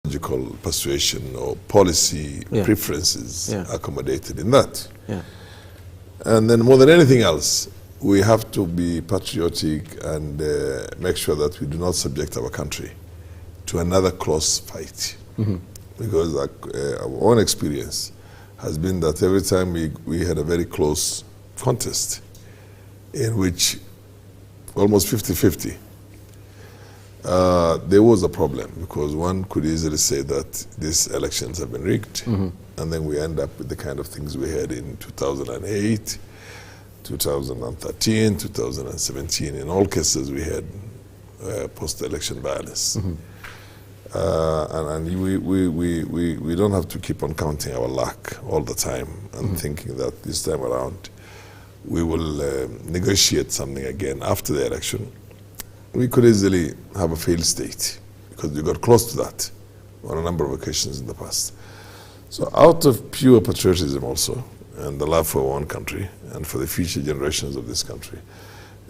ideological persuasion or policy preferences accommodated in that. And then more than anything else, we have to be patriotic and make sure that we do not subject our country to another close fight. Because our own experience has been that every time we had a very close contest in which almost 50-50, there was a problem, because one could easily say that these elections have been rigged, and then we end up with the kind of things we had in 2008, 2013, 2017. In all cases, we had post-election violence. And we don't have to keep on counting our luck all the time and thinking that this time around we will negotiate something again after the election. We could easily have a failed state, because we got close to that on a number of occasions in the past. So out of pure patriotism also, and the love for our own country and for the future generations of this country,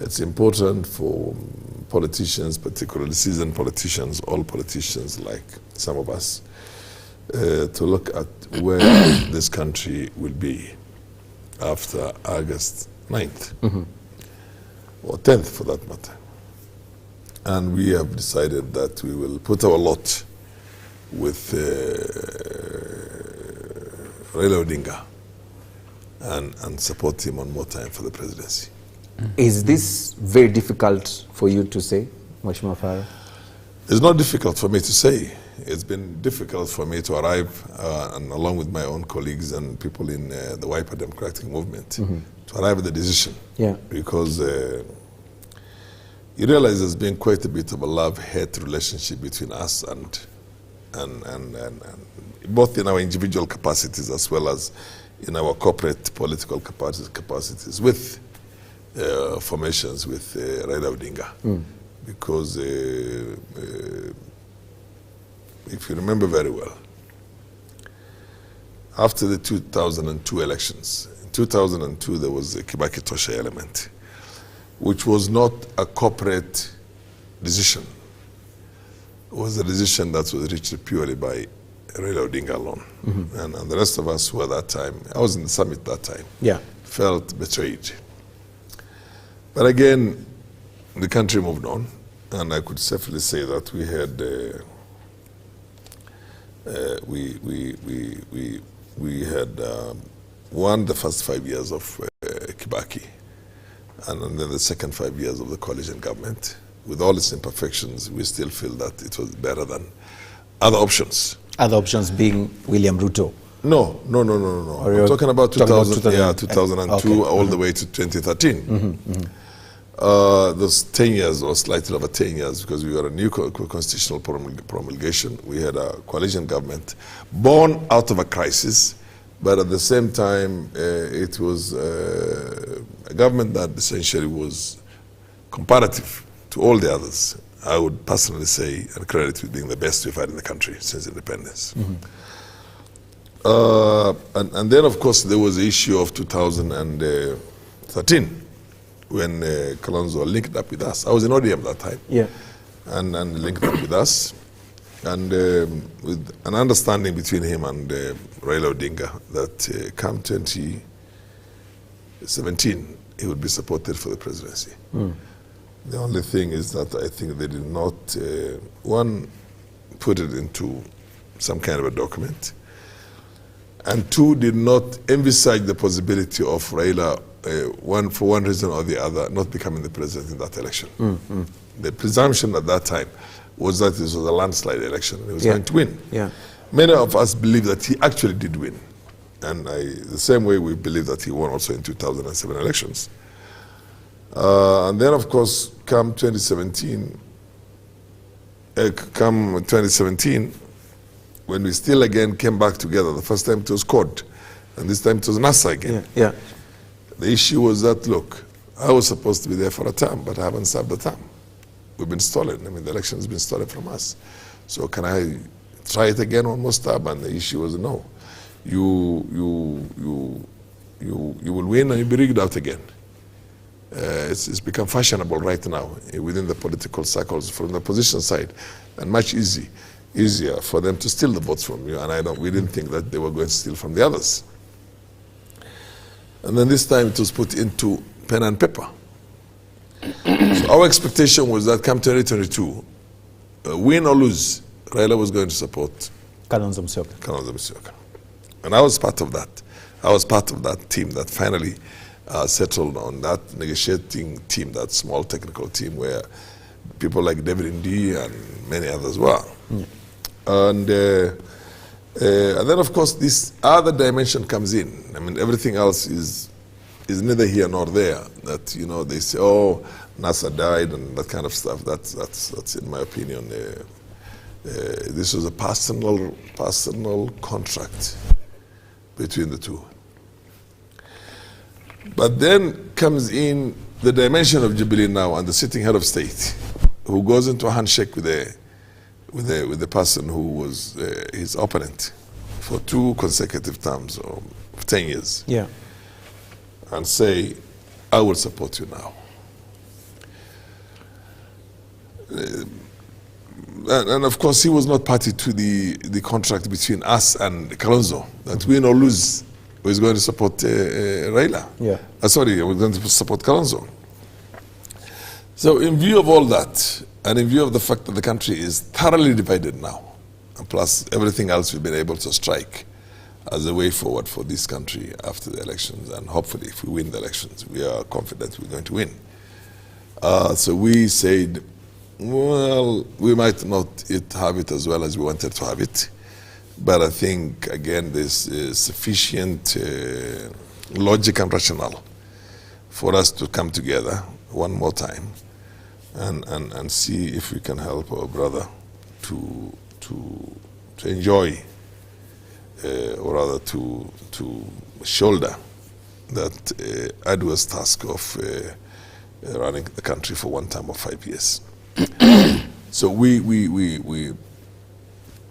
it's important for politicians, particularly seasoned politicians, all politicians like some of us, to look at where this country will be after August 9th, or 10th for that matter. And we have decided that we will put our lot with Raila Odinga and support him one more time for the presidency. Is this very difficult for you to say, Mheshimiwa Farah? It's not difficult for me to say. It's been difficult for me to arrive, and along with my own colleagues and people in the Wiper Democratic Movement, to arrive at the decision. Because you realize there's been quite a bit of a love-hate relationship between us and both in our individual capacities as well as in our corporate political capacities with formations with Raila Odinga. Because if you remember very well, after the 2002 elections, in 2002 there was a Kibaki Tosha element, which was not a corporate decision. It was a decision that was reached purely by Raila Odinga alone. And the rest of us who at that time, I was in the summit that time, felt betrayed. But again, the country moved on, and I could safely say that we had we had won the first 5 years of Kibaki, and then the second 5 years of the coalition government. With all its imperfections, we still feel that it was better than other options. Other options being William Ruto? No. I'm talking about 2002 all the way to 2013. Those 10 years, or slightly over 10 years, because we got a new constitutional promulgation. We had a coalition government born out of a crisis, but at the same time, it was a government that essentially was comparative to all the others. I would personally say and credit with being the best we've had in the country since independence. And then, of course, there was the issue of 2013 when Kalonzo linked up with us. I was in ODM that time, and linked up with us, and with an understanding between him and Raila Odinga that come 2017, he would be supported for the presidency. The only thing is that I think they did not, one, put it into some kind of a document, and two, did not envisage the possibility of Raila, for one reason or the other, not becoming the president in that election. The presumption at that time was that this was a landslide election and he was going to win. Many of us believe that he actually did win. And the same way we believe that he won also in 2007 elections. And then, of course, come 2017, when we still again came back together, the first time it was CORD, and this time it was NASA again. The issue was that, look, I was supposed to be there for a term, but I haven't served the term. We've been stolen. I mean, the election has been stolen from us. So can I try it again one more time? And the issue was no. You will win and you'll be rigged out again. It's become fashionable right now within the political circles from the opposition side, and much easy. easier for them to steal the votes from you, and we didn't think that they were going to steal from the others. And then this time it was put into pen and paper. So our expectation was that come 2022, win or lose, Raila was going to support Kalonzo Musyoka. Kalonzo Musyoka. And I was part of that. I was part of that team that finally settled on that negotiating team, that small technical team where people like David Ndii and many others were. And then, of course, this other dimension comes in. I mean, everything else is neither here nor there. That, you know, they say, oh, NASA died and that kind of stuff. That's in my opinion, this was a personal contract between the two. But then comes in the dimension of Jubilee now and the sitting head of state, who goes into a handshake with the person who was his opponent for 2 consecutive terms of 10 years. Yeah. And say, I will support you now. And of course, he was not party to the contract between us and Kalonzo, that win or lose, was going to support Raila. Yeah. Sorry, we're going to support Kalonzo. So in view of all that, and in view of the fact that the country is thoroughly divided now, and plus everything else we've been able to strike as a way forward for this country after the elections, and hopefully if we win the elections, we are confident we're going to win. So we said, well, we might not have it as well as we wanted to have it, but I think, again, there's sufficient logic and rationale for us to come together one more time and see if we can help our brother to enjoy, or rather to shoulder that arduous task of running the country for one term of 5 years. So we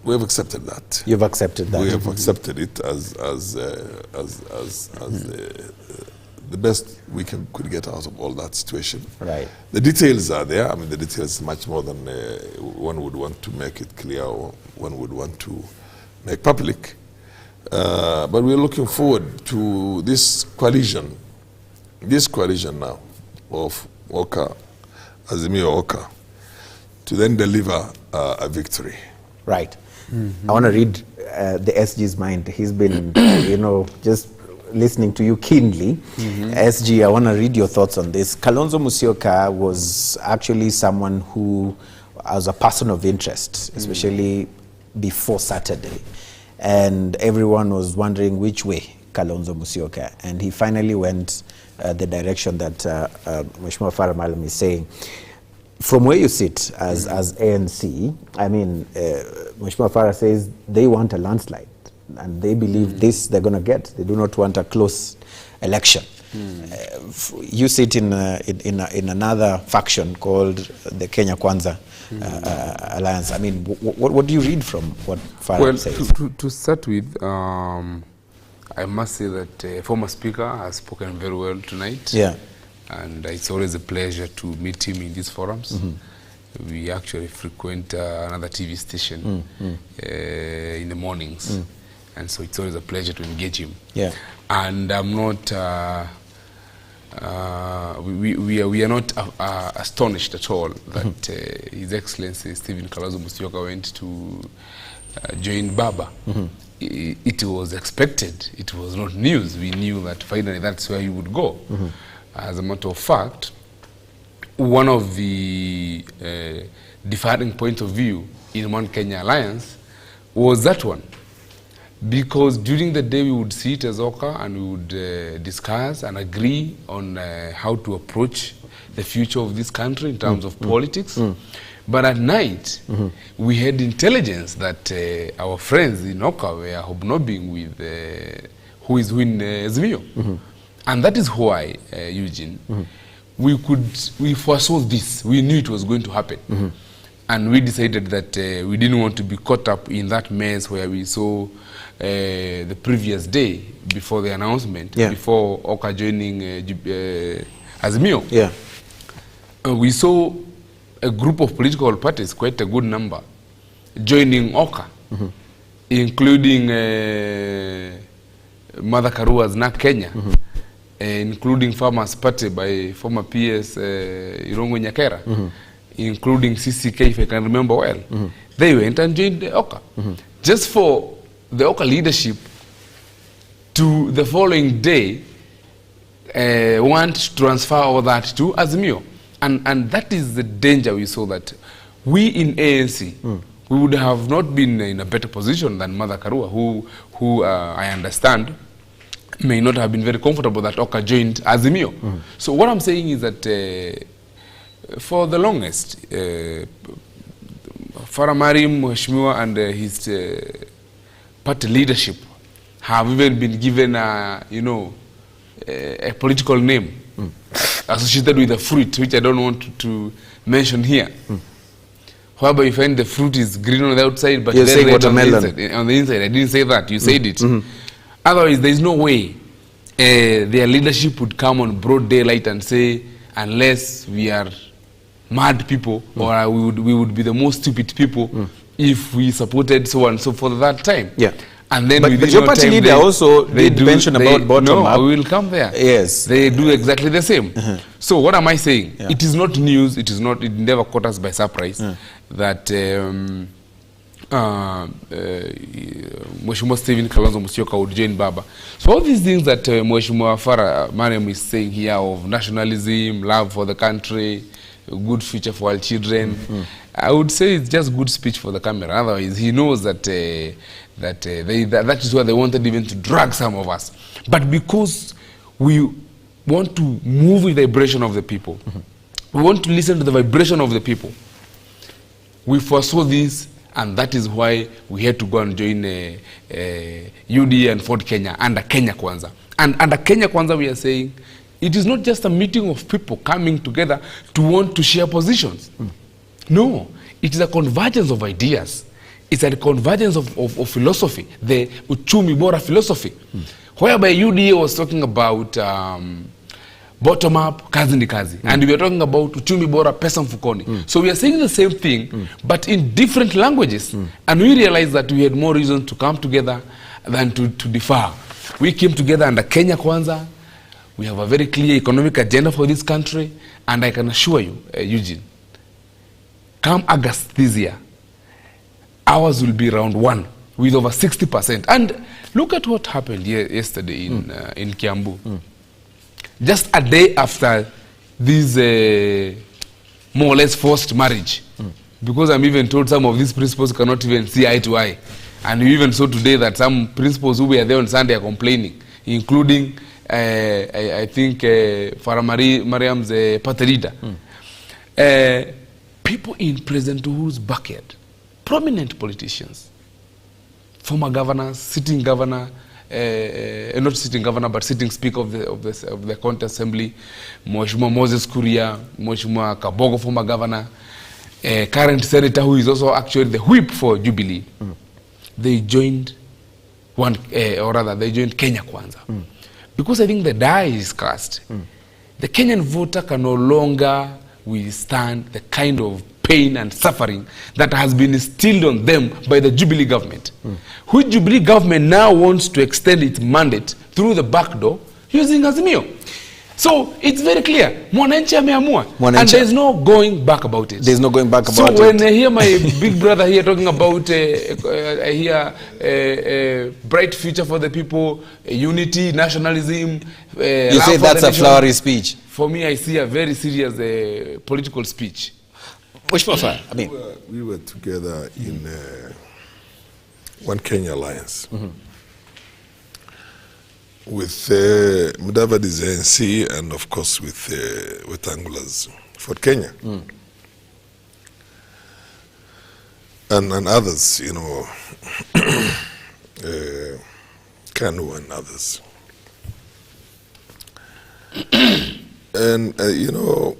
have accepted that. You've accepted that. We have accepted it as the best we could get out of all that situation. Right. The details are there. I mean, the details much more than one would want to make it clear or one would want to make public. But we're looking forward to this coalition now of Oka, Azimio Oka, to then deliver a victory. Right. I want to read the SG's mind. He's been, just listening to you keenly. SG, I want to read your thoughts on this. Kalonzo Musyoka was actually someone who was a person of interest, especially before Saturday. And everyone was wondering which way Kalonzo Musyoka. And he finally went the direction that Mheshimiwa Farah Maalim is saying. From where you sit as ANC, I mean, Mheshimiwa Farah says they want a landslide, and they believe this they're going to get. They do not want a close election. You sit in another faction called the Kenya Kwanza Alliance. I mean, what do you read from what Farah says? To start with, I must say that former speaker has spoken very well tonight. Yeah. And it's always a pleasure to meet him in these forums. We actually frequent another TV station in the mornings. And so it's always a pleasure to engage him. Yeah. And I'm not, we are not astonished at all that His Excellency Stephen Kalonzo Musyoka went to join Baba. It was expected. It was not news. We knew that finally that's where he would go. As a matter of fact, one of the differing points of view in One Kenya Alliance was that one. Because during the day we would sit as Oka and we would discuss and agree on how to approach the future of this country in terms of politics. But at night, we had intelligence that our friends in Oka were hobnobbing with who is in Azimio. And that is why, Eugene, we foresaw this. We knew it was going to happen. And we decided that we didn't want to be caught up in that mess where we saw the previous day before the announcement, before Oka joining Azimio. Yeah. We saw a group of political parties, quite a good number, joining Oka, including Mother Karua's NAK Kenya, including Farmers Party by former PS Irongo Nyakera, including CCK, if I can remember well. They went and joined the Oka. Just for the Oka leadership to the following day want to transfer all that to Azimio. And that is the danger we saw, that we in ANC, we would have not been in a better position than Mother Karua, who I understand may not have been very comfortable that Oka joined Azimio. So what I'm saying is that for the longest, Faramarim, Mheshimiwa and his party leadership have even been given a political name associated with a fruit, which I don't want to mention here. However, you find the fruit is green on the outside, but then red on the inside. I didn't say that. You said it. Otherwise, there is no way their leadership would come on broad daylight and say, unless we are mad people, or we would be the most stupid people if we supported so and so for that time. Yeah. And then but your party leader also did mention about bottom up. No, we will come there. Yes. They do exactly the same. So what am I saying? Yeah. It is not news. It never caught us by surprise that Mheshimiwa Stephen Kalonzo Musyoka would join Baba. So all these things that Mheshimiwa Faramarim is saying here of nationalism, love for the country, a good future for our children, I would say it's just good speech for the camera. Otherwise, he knows that that is where they wanted even to drag some of us. But because we want to move with the vibration of the people, we want to listen to the vibration of the people, we foresaw this, and that is why we had to go and join UDA and Ford Kenya under Kenya Kwanza. And under Kenya Kwanza, we are saying it is not just a meeting of people coming together to want to share positions. No, it is a convergence of ideas. It's a convergence of philosophy, the Uchumi Bora philosophy, whereby UDA was talking about bottom-up, kazi ni kazi. And we are talking about Uchumi Bora, pesa mfukoni. So we are saying the same thing, but in different languages. And we realized that we had more reason to come together than to differ. We came together under Kenya Kwanza. We have a very clear economic agenda for this country. And I can assure you, Eugene, come August this year, ours will be round 1 with over 60%. And look at what happened yesterday in Kiambu. Just a day after this more or less forced marriage. Because I'm even told some of these principals cannot even see eye to eye. And we even saw today that some principals who were there on Sunday are complaining, including, I think, Mariam's party leader. People in President Uhuru's backyard, prominent politicians, former governors, sitting governor, not sitting governor, but sitting speaker of the county assembly, Mheshimiwa Moses Kuria, Mheshimiwa Kabogo, former governor, current senator who is also actually the whip for Jubilee. They joined they joined Kenya Kwanza. Because I think the die is cast. The Kenyan voter can no longer withstand the kind of pain and suffering that has been instilled on them by the Jubilee government. Which Jubilee government now wants to extend its mandate through the back door using Azimio. So it's very clear. Mwananchi ameamua. And there's no going back about it. There's no going back about it. So when I hear my big brother here talking about I hear a bright future for the people, unity, nationalism. You say that's a flowery speech. For me, I see a very serious political speech. I mean, we were together in One Kenya Alliance with Mudavadi's ANC and of course with Angula's Ford Kenya and others, you know, Kanu and others. And you know,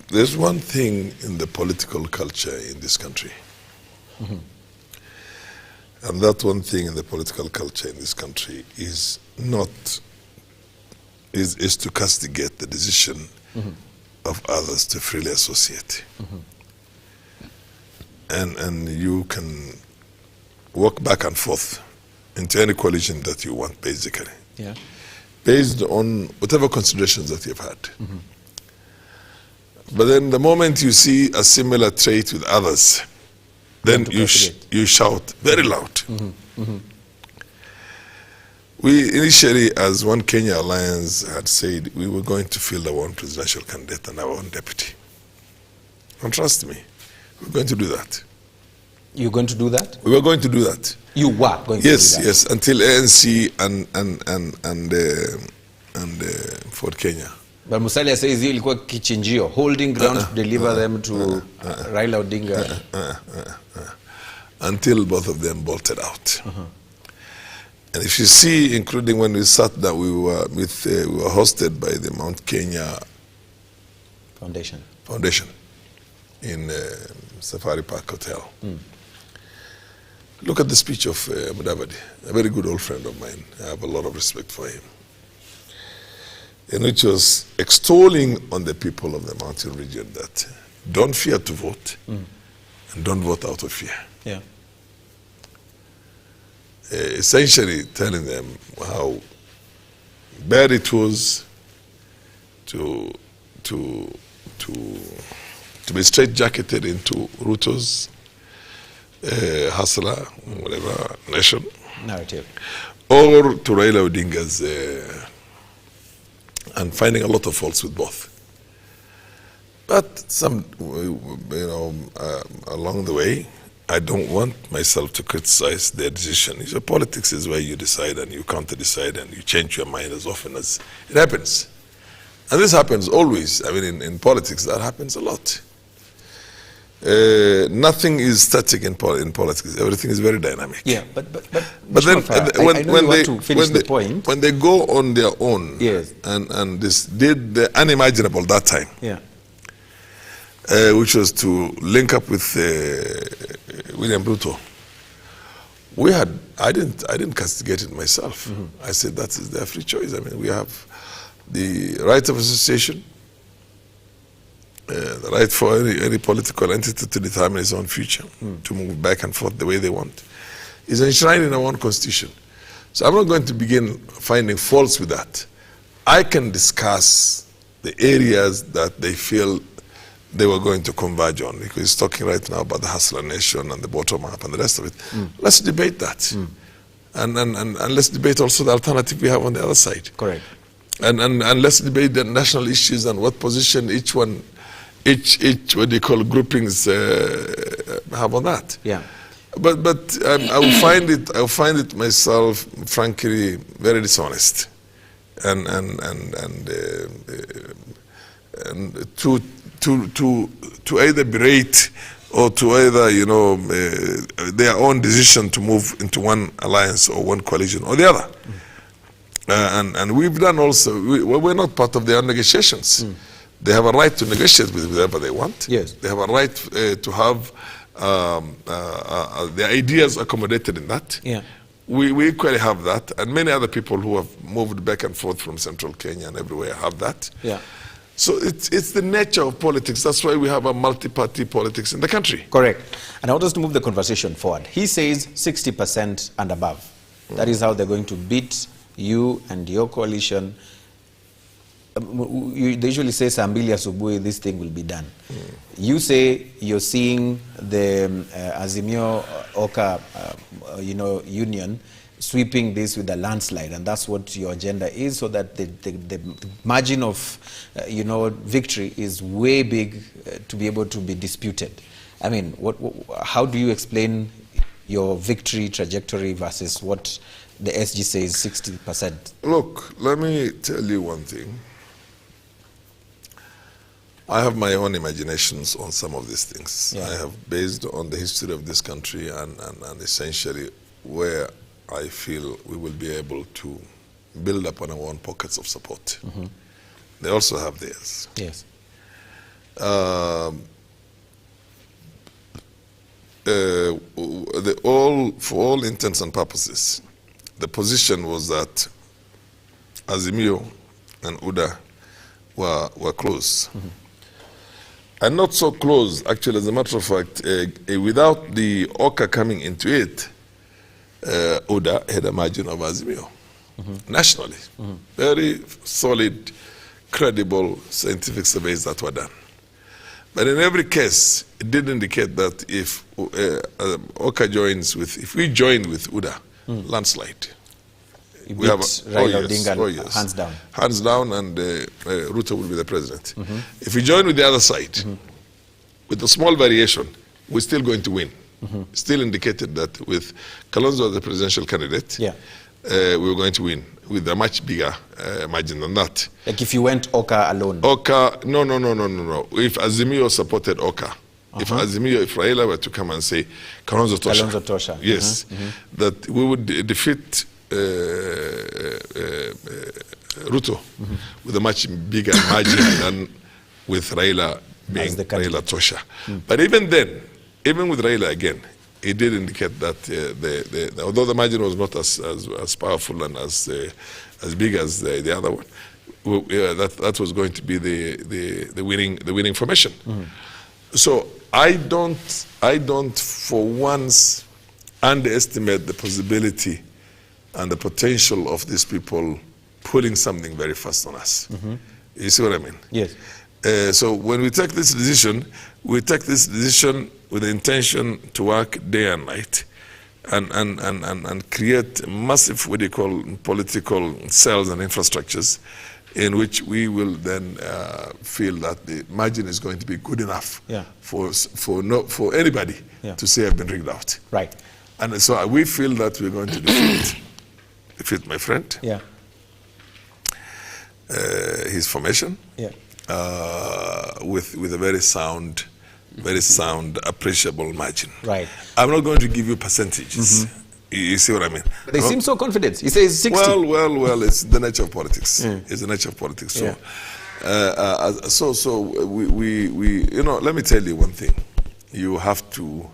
there's one thing in the political culture in this country. And that one thing in the political culture in this country is to castigate the decision of others to freely associate. and you can walk back and forth into any coalition that you want, basically, Yeah. based on whatever considerations that you've had. But then the moment you see a similar trait with others, then you shout very loud. We initially, as One Kenya Alliance had said, we were going to field our own presidential candidate and our own deputy. And trust me, we're going to do that. You're going to do that? We were going to do that. You were going to do that? Yes, until ANC and Ford Kenya. But Musalia says hiyo ilikuwa kichinjio, holding ground to deliver them to Raila Odinga. Until both of them bolted out. And if you see, including when we sat down, we were hosted by the Mount Kenya Foundation in Safari Park Hotel. Look at the speech of Mudavadi, a very good old friend of mine. I have a lot of respect for him. In which was extolling on the people of the mountain region that don't fear to vote and don't vote out of fear. Yeah. Essentially telling them how bad it was to be straitjacketed into Ruto's hustler, whatever, nation, Narrative. or to Raila Odinga's, and finding a lot of faults with both. But along the way, I don't want myself to criticize their decision. So politics is where you decide and you counter-decide and you change your mind as often as it happens. And this happens always. I mean, in politics, that happens a lot. Nothing is static in politics. Everything is very dynamic. Yeah, but then point. When they go on their own, yes, and this did the unimaginable that time, yeah, which was to link up with William Ruto. I didn't castigate it myself. I said that is their free choice. I mean, we have the right of association, the right for any political entity to determine its own future, to move back and forth the way they want, is enshrined in our own constitution. So I'm not going to begin finding faults with that. I can discuss the areas that they feel they were going to converge on, because he's talking right now about the hustler nation and the bottom up and the rest of it. Let's debate that. And let's debate also the alternative we have on the other side. Correct. And let's debate the national issues and what position each what do you call groupings have on that. Yeah. But I will find it myself, frankly, very dishonest, and to either berate or to either their own decision to move into one alliance or one coalition or the other. And we've done also. We're not part of their negotiations. They have a right to negotiate with whoever they want. Yes. They have a right to have their ideas accommodated in that. Yeah. We equally have that, and many other people who have moved back and forth from central Kenya and everywhere have that. Yeah. So it's the nature of politics. That's why we have a multi-party politics in the country. Correct. And I want us to move the conversation forward. He says 60% and above. That is how they're going to beat you and your coalition. They usually say saa mbili asubuhi this thing will be done. You say you're seeing the Azimio Oka union sweeping this with a landslide, and that's what your agenda is, so that the margin of victory is way big to be able to be disputed. I mean, how do you explain your victory trajectory versus what the SG says 60%? Look, let me tell you one thing. I have my own imaginations on some of these things. Yeah. I have, based on the history of this country and essentially where I feel we will be able to build upon our own pockets of support. They also have theirs. Yes. For all intents and purposes, the position was that Azimio and UDA were close. and not so close, actually, as a matter of fact, without the Oka coming into it, UDA had a margin of Azimio, nationally. Very solid, credible scientific surveys that were done. But in every case, it did indicate that if Oka joins with, if we join with UDA, landslide. We have Raila Odinga hands down. Hands down, and Ruto will be the president. If we join with the other side, with a small variation, we're still going to win. Still indicated that with Kalonzo as the presidential candidate, we were going to win with a much bigger margin than that. Like if you went Oka alone? Oka, no. If Azimio supported Oka, if Azimio, if Raila were to come and say, Kalonzo Tosha, yes, that we would defeat Ruto with a much bigger margin than with Raila being Raila Tosha. But even then, even with Raila again, it did indicate that although the margin was not as powerful and as big as the other one, that was going to be the winning formation. So I don't for once underestimate the possibility and the potential of these people pulling something very fast on us. You see what I mean? Yes. So when we take this decision, we take this decision with the intention to work day and night and create massive, what do you call, political cells and infrastructures in which we will then feel that the margin is going to be good enough for anybody to say I've been rigged out. Right. And so we feel that we're going to defeat my friend, his formation, with a very sound, appreciable margin. Right. I'm not going to give you percentages. You see what I mean? But they seem so confident. He says 60. Well, it's the nature of politics. It's the nature of politics. So, we you know, let me tell you one thing. You have to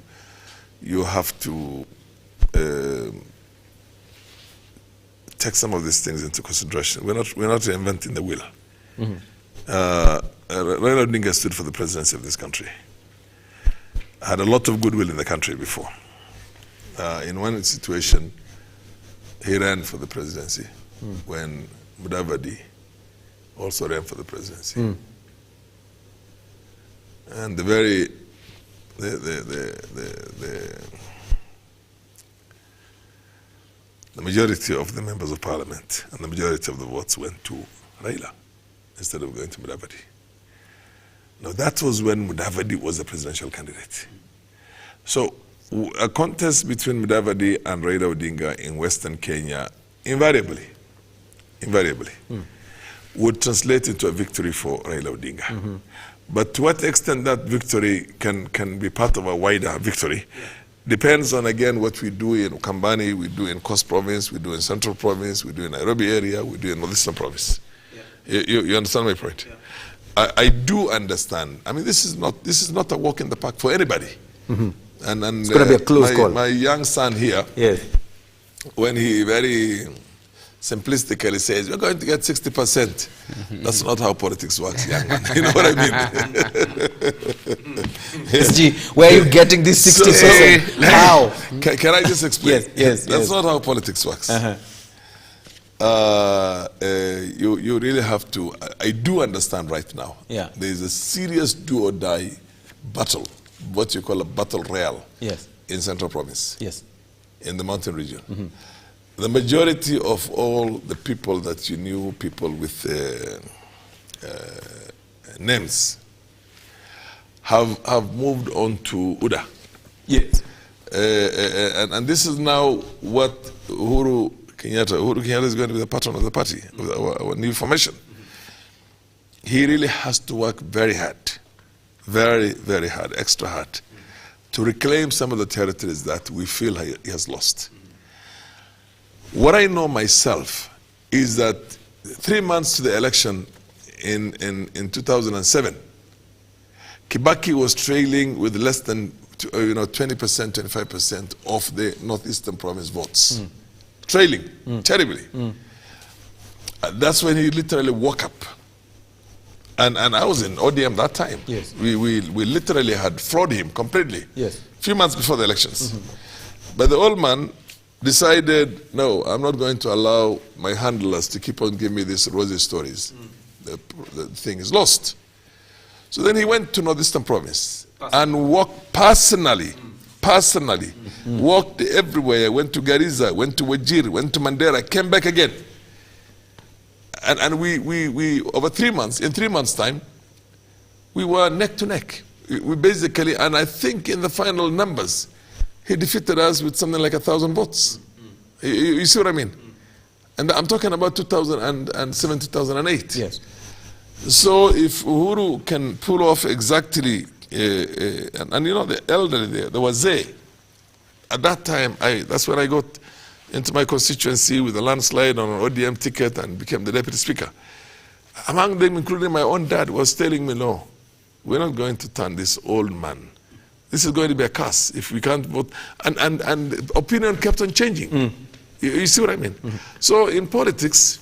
take some of these things into consideration. We're not reinventing the wheel. Raila Odinga stood for the presidency of this country. Had a lot of goodwill in the country before. In one situation, he ran for the presidency when Mudavadi also ran for the presidency. And the majority of the members of parliament and the majority of the votes went to Raila instead of going to Mudavadi. Now that was when Mudavadi was the presidential candidate. So a contest between Mudavadi and Raila Odinga in Western Kenya invariably would translate into a victory for Raila Odinga. But to what extent that victory can be part of a wider victory depends on, again, what we do in Ukambani, we do in Coast Province, we do in Central Province, we do in Nairobi area, we do in Northeastern Province. You understand my point? I do understand. I mean, this is not a walk in the park for anybody. And it's going to be a close call. My young son here, when he very simplistically says, we're going to get 60%. That's not how politics works, young man. You know what I mean? SG, where are you getting this 60%? How? Can I just explain? Yes. That's not how politics works. You really have to. I do understand right now. There is a serious do or die battle, what you call a battle royale, in Central Province, in the mountain region. The majority of all the people that you knew, people with names, have moved on to UDA. And this is now what Uhuru Kenyatta is going to be the patron of the party, with our new formation. He really has to work very hard, very, very hard, extra hard, to reclaim some of the territories that we feel he has lost. What I know myself is that 3 months to the election in 2007, Kibaki was trailing with less than 20%, 25% of the Northeastern Province votes. Trailing, terribly. That's when he literally woke up And I was in ODM that time. Yes. We literally had fraud him completely. Yes. A few months before the elections. But the old man decided, no, I'm not going to allow my handlers to keep on giving me these rosy stories. The thing is lost. So then he went to Northeastern Province and walked personally, walked everywhere, went to Garissa, went to Wajir, went to Mandera, came back again. And we over 3 months, in 3 months' time, we were neck to neck. We basically, and I think in the final numbers, he defeated us with something like 1,000 votes. You see what I mean? And I'm talking about 2007, 2008. Yes. So if Uhuru can pull off exactly, and you know, the elderly there was Zay. At that time, that's when I got into my constituency with a landslide on an ODM ticket and became the deputy speaker. Among them, including my own dad, was telling me, no, we're not going to turn this old man. This is going to be a curse if we can't vote. And opinion kept on changing. You see what I mean? So in politics,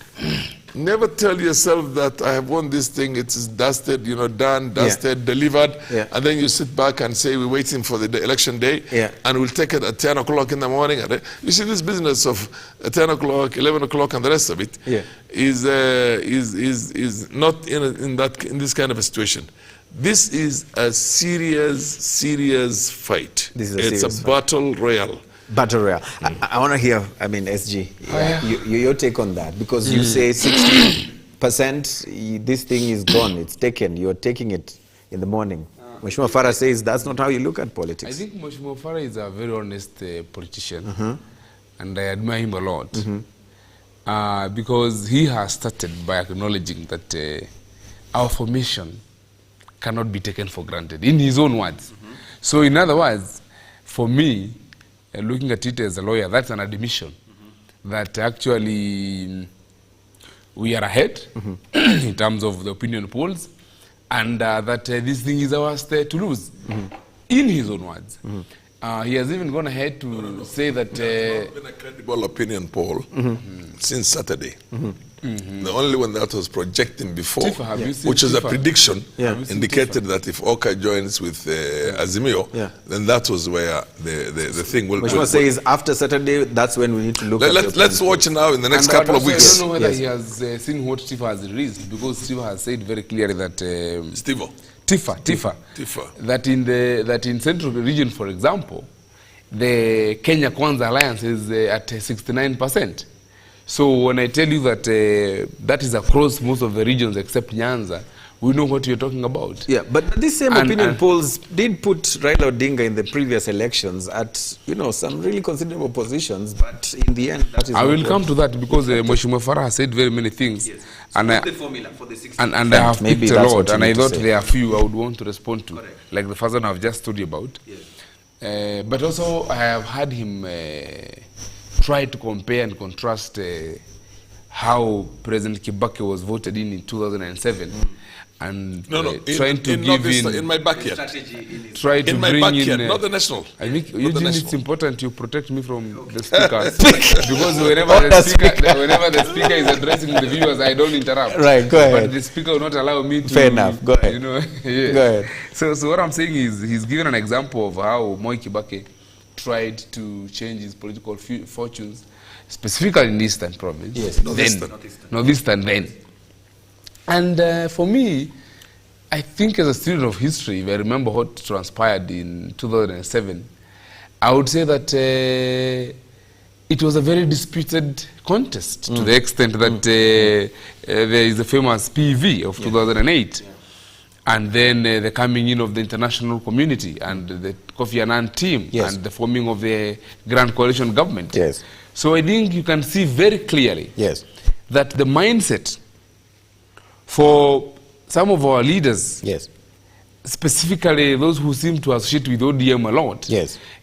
never tell yourself that I have won this thing, it's dusted, you know, done, dusted, delivered, and then you sit back and say we're waiting for the election day, and we'll take it at 10 o'clock in the morning. You see, this business of 10 o'clock, 11 o'clock, and the rest of it is not in this kind of a situation. This is a serious fight. It's a battle royale. Battle royale. I want to hear, I mean, SG, your take on that, because you say 60%, this thing is gone, it's taken, you're taking it in the morning. Mheshimiwa Farah says that's not how you look at politics. I think Mheshimiwa Farah is a very honest politician, and I admire him a lot, because he has started by acknowledging that our formation cannot be taken for granted, in his own words. So in other words, for me, looking at it as a lawyer, that's an admission that actually we are ahead in terms of the opinion polls, and that this thing is ours to lose, in his own words. He has even gone ahead to say that... There has not been a credible opinion poll since Saturday. The only one that was projecting before, which is a prediction, indicated that if Oka joins with Azimio, then that was where the thing will... Mheshimiwa says after Saturday, that's when we need to look at... Let's watch now in the next couple of weeks. I don't know whether he has seen what Tifa has released, because Tifa has said very clearly that... Tifa. That in Central Region, for example, the Kenya Kwanza Alliance is at 69%. So when I tell you that that is across most of the regions except Nyanza, we know what you're talking about. Yeah, but these same opinion polls did put Raila Odinga in the previous elections at, you know, some really considerable positions, but in the end, that is... I will come to that, because Mheshimiwa Farah has said very many things. Yes. And so the formula for the 60%? And I have picked a lot, and I thought there are a few I would want to respond to, like the first one I've just told you about. Yes. But also, I have had him try to compare and contrast how President Kibaki was voted in 2007, and trying to give in my backyard. Try to in my bring backyard, in, not the national. I think it's important you protect me from the speakers, because whenever the speaker is addressing the viewers, I don't interrupt. Right, go ahead. But the speaker will not allow me to. Fair enough. Go ahead. You know, Go ahead. So what I'm saying is, he's given an example of how Moi Kibaki tried to change his political fortunes, specifically in Eastern Province. Yes, Northeastern then. And for me, I think as a student of history, if I remember what transpired in 2007, I would say that it was a very disputed contest, to the extent that there is a famous PV of 2008. And then the coming in of the international community and the Kofi Annan team and the forming of the Grand Coalition government. Yes. So I think you can see very clearly that the mindset for some of our leaders, specifically those who seem to associate with ODM a lot,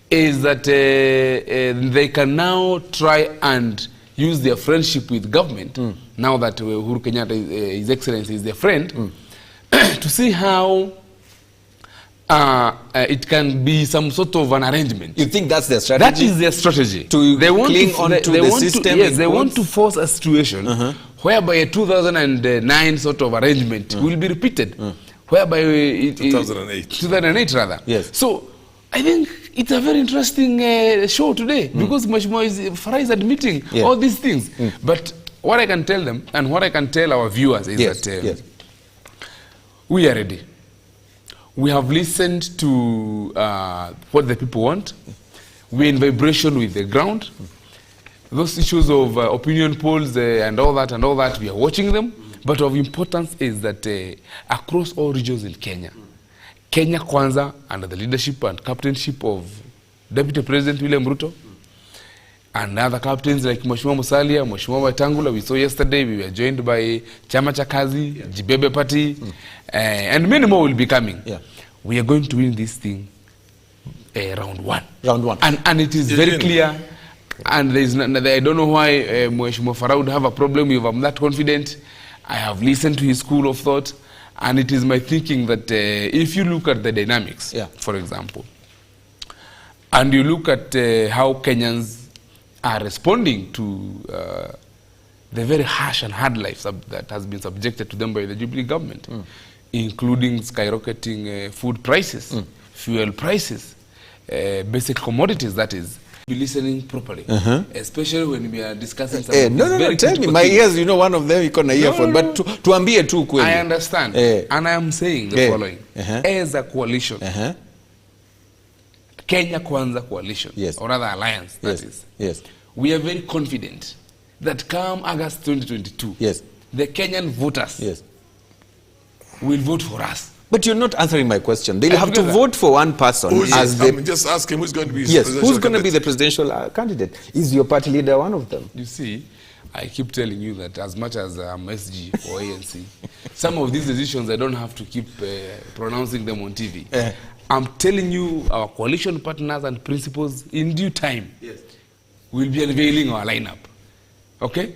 is that they can now try and use their friendship with government, now that Uhuru Kenyatta, His Excellency, is their friend, to see how it can be some sort of an arrangement. You think that's their strategy? That is their strategy. To cling onto the want system? Yes, they want to force a situation whereby a 2009 sort of arrangement will be repeated. Whereby 2008 rather. Yes. So I think it's a very interesting show today because Mheshimiwa Farai is admitting all these things. But what I can tell them and what I can tell our viewers is that we are ready. We have listened to what the people want. We're in vibration with the ground. Those issues of opinion polls and all that, we are watching them. But of importance is that across all regions in Kenya, Kenya Kwanza, under the leadership and captainship of Deputy President William Ruto, and other captains like Mheshimiwa Musalia, Mheshimiwa Wetangula, we saw yesterday, we were joined by Chama cha Kazi, Jibebe Party, and many more will be coming. We are going to win this thing round one. Round one. And it is very clear, and there is I don't know why Mheshimiwa Farai would have a problem if I'm that confident. I have listened to his school of thought, and it is my thinking that if you look at the dynamics, for example, and you look at how Kenyans are responding to the very harsh and hard life that has been subjected to them by the Jubilee government, including skyrocketing food prices, fuel prices, basic commodities, that is, be listening properly, especially when we are discussing something. No, tell me. My ears, you know, one of them, you can earphone, but tuambie tu kweli. I understand. And I am saying the following. As a coalition, Kenya Kwanza coalition, or rather alliance, that is, we are very confident that come August 2022, the Kenyan voters will vote for us. But you're not answering my question. They'll have to vote for one person. I'm just asking who's going to be who's going to be the presidential candidate? Is your party leader one of them? You see, I keep telling you that as much as I'm SG or ANC, some of these decisions I don't have to keep pronouncing them on TV. I'm telling you, our coalition partners and principals, in due time, will be unveiling our lineup. Okay?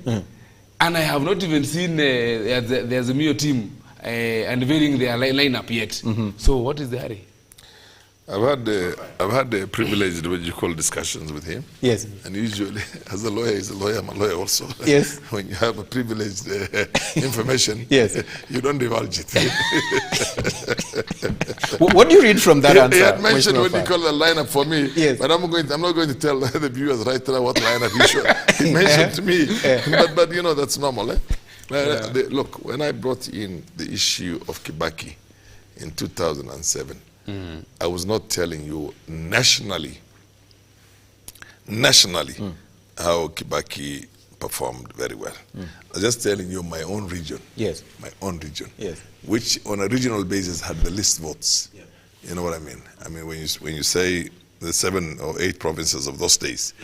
And I have not even seen the Azimio team unveiling their lineup yet. So what is the hurry? I've had the privileged, what you call, discussions with him. Yes. And usually, as a lawyer, he's a lawyer, I'm a lawyer also. Yes. When you have a privileged information, you don't divulge it. What do you read from that answer? He had mentioned what you call the lineup for me, but I'm not going to tell the viewers right now what lineup he mentioned to me. But you know, that's normal. Look, when I brought in the issue of Kibaki in 2007, I was not telling you nationally how Kibaki performed very well. I was just telling you my own region. My own region. Which on a regional basis had the least votes. You know what I mean? I mean, when you say the 7 or 8 provinces of those days,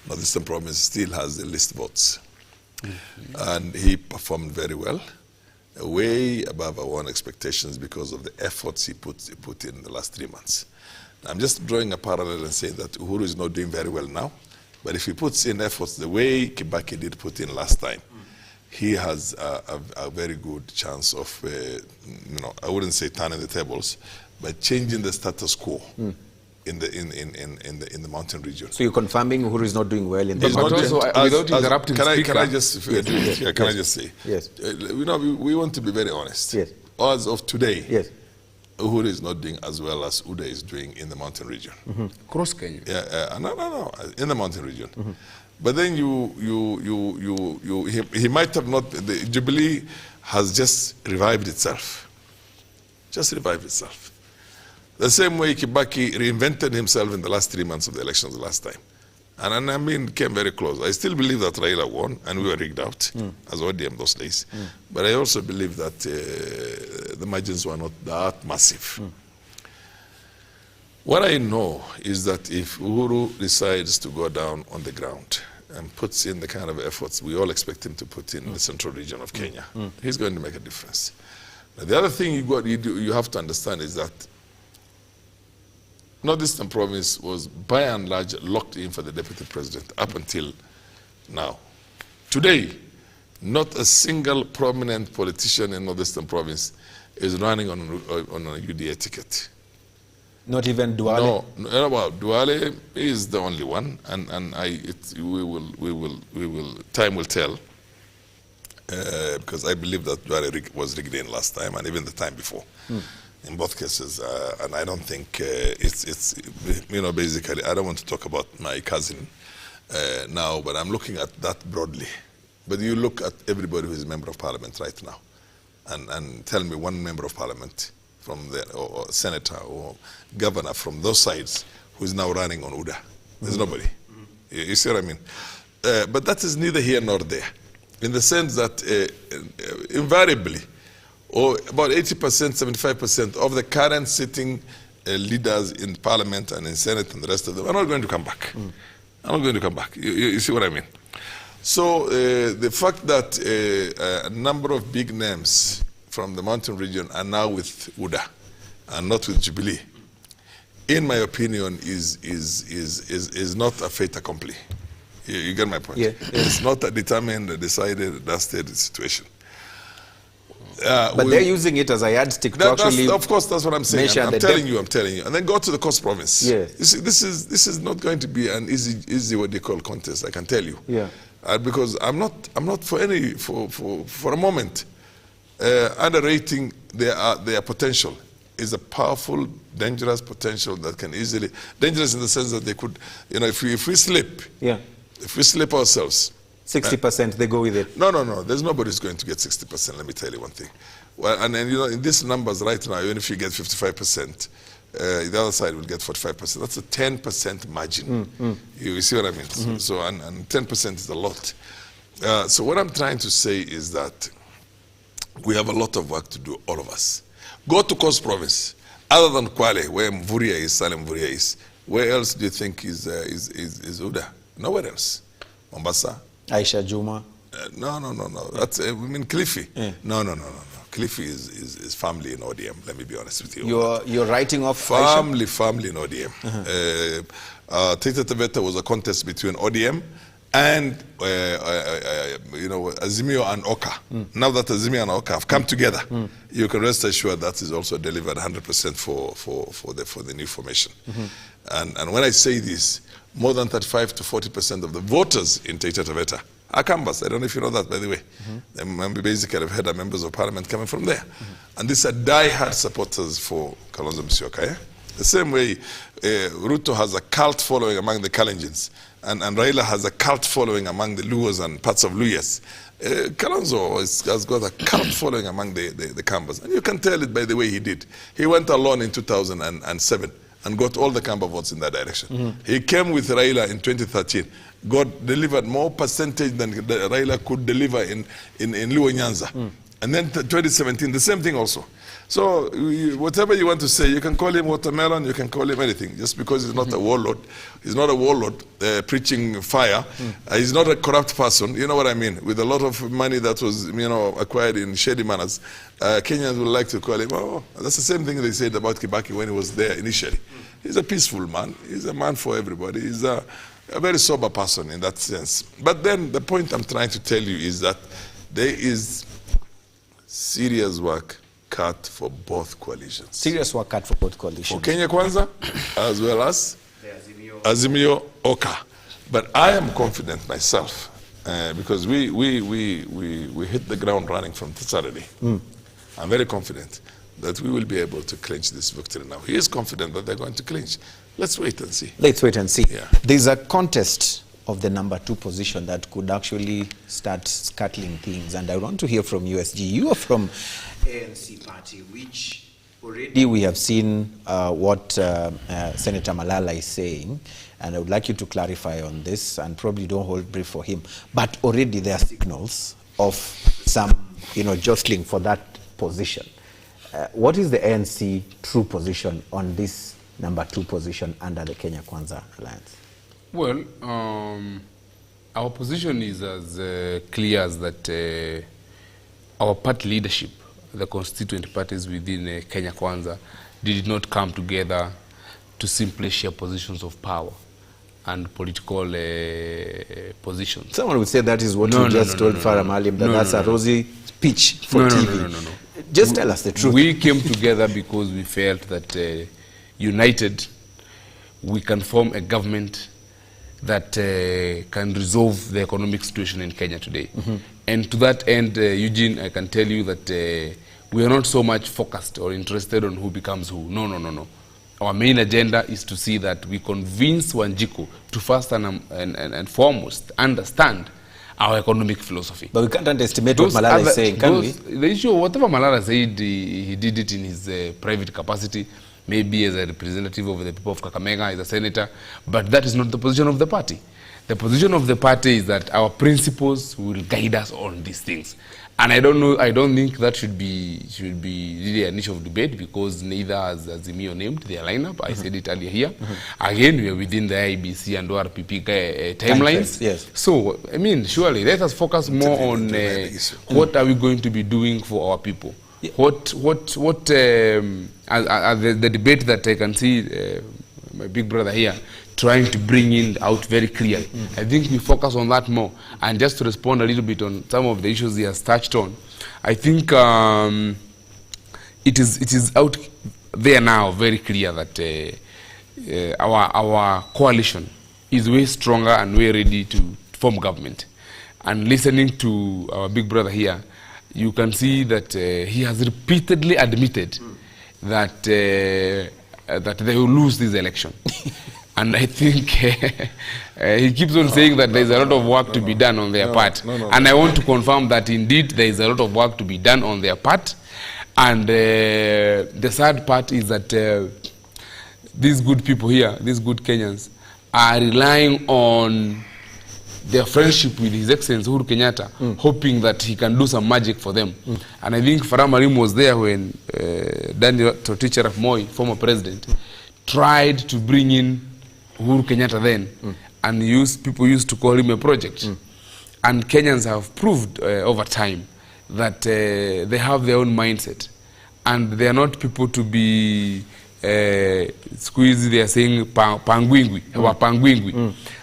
Northeastern Province still has the least votes. And he performed very well, way above our own expectations because of the efforts he put in the last 3 months. I'm just drawing a parallel and saying that Uhuru is not doing very well now, but if he puts in efforts the way Kibaki did put in last time, he has a very good chance of, I wouldn't say turning the tables, but changing the status quo in the mountain region. So you're confirming Uhuru is not doing well in the mountain region? Without interrupting Speaker. Can I just say? Yes. We want to be very honest. Yes. As of today, Uhuru is not doing as well as Uda is doing in the mountain region. Cross Kenya. No, in the mountain region. But then he might have not. The Jubilee has just revived itself. The same way Kibaki reinvented himself in the last 3 months of the elections last time. And I mean, came very close. I still believe that Raila won, and we were rigged out as ODM those days. But I also believe that the margins were not that massive. What I know is that if Uhuru decides to go down on the ground and puts in the kind of efforts we all expect him to put in the central region of Kenya, he's going to make a difference. Now, the other thing you have to understand is that Northeastern Province was by and large locked in for the deputy president up until now. Today, not a single prominent politician in Northeastern Province is running on a UDA ticket. Not even Duale? No, well, Duale is the only one, and time will tell, because I believe that Duale was rigged in last time, and even the time before, in both cases, and I don't think it's basically, I don't want to talk about my cousin now, but I'm looking at that broadly. But you look at everybody who is a member of parliament right now, and tell me one member of parliament from the, or senator or governor from those sides who is now running on UDA. There's nobody. You see what I mean? But that is neither here nor there, in the sense that invariably, or about 80%, 75% of the current sitting leaders in parliament and in Senate and the rest of them are not going to come back. Are not going to come back. You see what I mean? So the fact that a number of big names from the mountain region are now with UDA and not with Jubilee, in my opinion, is not a fait accompli. You get my point? Yeah. It's not a determined, decided, dusted situation. But they're using it as a yardstick to actually. Of course, that's what I'm saying. I'm telling you. And then go to the Coast Province. Yes. You see, this is not going to be an easy what they call contest, I can tell you. Yeah. Because I'm not for a moment underrating their potential. Is a powerful, dangerous potential that can easily, dangerous in the sense that they could, if we slip, if we slip ourselves, 60% they go with it. No. There's nobody who's going to get 60%. Let me tell you one thing. Well, and then in these numbers right now, even if you get 55%, the other side will get 45%. That's a 10% margin. You see what I mean? So and 10% is a lot. So what I'm trying to say is that we have a lot of work to do, all of us. Go to Coast Province, other than Kwale, where Mvurya is, Salem Mvurya is. Where else do you think is UDA? Nowhere else. Mombasa. Aisha Juma. No. That's Cliffy. Yeah. No. Cliffy is family in ODM. Let me be honest with you. You're writing off family in ODM. Taita Taveta was a contest between ODM and Azimio and Oka. Now that Azimio and Oka have come together, you can rest assured that is also delivered 100% for the new formation. And when I say this, more than 35 to 40% of the voters in Taita Taveta are Kambas. I don't know if you know that, by the way. They basically have had members of parliament coming from there. And these are die-hard supporters for Kalonzo Musyoka. Yeah? The same way Ruto has a cult following among the Kalenjins, and Raila has a cult following among the Luos and parts of Luyas. Kalonzo has got a cult following among the Kambas. And you can tell it by the way he did. He went alone in 2007 and got all the Kamba votes in that direction. He came with Raila in 2013, delivered more percentage than Raila could deliver in Luo Nyanza. And then 2017, the same thing also. So whatever you want to say, you can call him watermelon, you can call him anything, just because he's not a warlord. He's not a warlord preaching fire. He's not a corrupt person, you know what I mean? With a lot of money that was acquired in shady manners, Kenyans would like to call him, that's the same thing they said about Kibaki when he was there initially. He's a peaceful man. He's a man for everybody. He's a very sober person in that sense. But then the point I'm trying to tell you is that there is serious work cut for both coalitions. Serious work cut for both coalitions. For Kenya Kwanza, as well as Azimio Oka. But I am confident myself, because we hit the ground running from Saturday. I'm very confident that we will be able to clinch this victory now. He is confident that they're going to clinch. Let's wait and see. Let's wait and see. Yeah. There's a contest of the number 2 position that could actually start scuttling things. And I want to hear from USG. You are from ANC party, which already we have seen what Senator Malala is saying. And I would like you to clarify on this, and probably don't hold brief for him. But already there are signals of some, jostling for that position. What is the ANC true position on this number 2 position under the Kenya Kwanza Alliance? Well, our position is as clear as that our party leadership, the constituent parties within Kenya Kwanza, did not come together to simply share positions of power and political positions. Someone would say that is what you just told Farah Maalim, that that's a rosy pitch for TV. No. Just tell us the truth. We came together because we felt that united, we can form a government that can resolve the economic situation in Kenya today. And to that end, Eugene, I can tell you that we are not so much focused or interested on who becomes who. No, no, no, no. Our main agenda is to see that we convince Wanjiku to first and foremost understand our economic philosophy. But we can't underestimate what Malala is saying, can we? The issue, whatever Malala said, he did it in his private capacity, maybe as a representative of the people of Kakamega, as a senator, but that is not the position of the party. The position of the party is that our principles will guide us on these things. And I don't think that should be really an issue of debate, because neither has Azimio named their lineup. I said it earlier here. Again, we are within the IBC and ORPP timelines. Yes. So, I mean, surely let us focus more on what are we going to be doing for our people. Yeah. The debate that I can see my big brother here trying to bring in out very clearly. I think we focus on that more. And just to respond a little bit on some of the issues he has touched on, I think it is out there now very clear that our coalition is way stronger and way ready to form government. And listening to our big brother here, you can see that he has repeatedly admitted that that they will lose this election. And I think he keeps on saying that there is a lot of work to be done on their part. And I want to confirm that indeed there is a lot of work to be done on their part. And the sad part is that these good people here, these good Kenyans, are relying on their friendship with His Excellency Uhuru Kenyatta, hoping that he can do some magic for them. And I think Farah Malim was there when Daniel Toroitich arap Moi, former president, tried to bring in Uhuru Kenyatta then, and people used to call him a project. And Kenyans have proved over time that they have their own mindset, and they are not people to be squeezed. They are saying pangwingwi.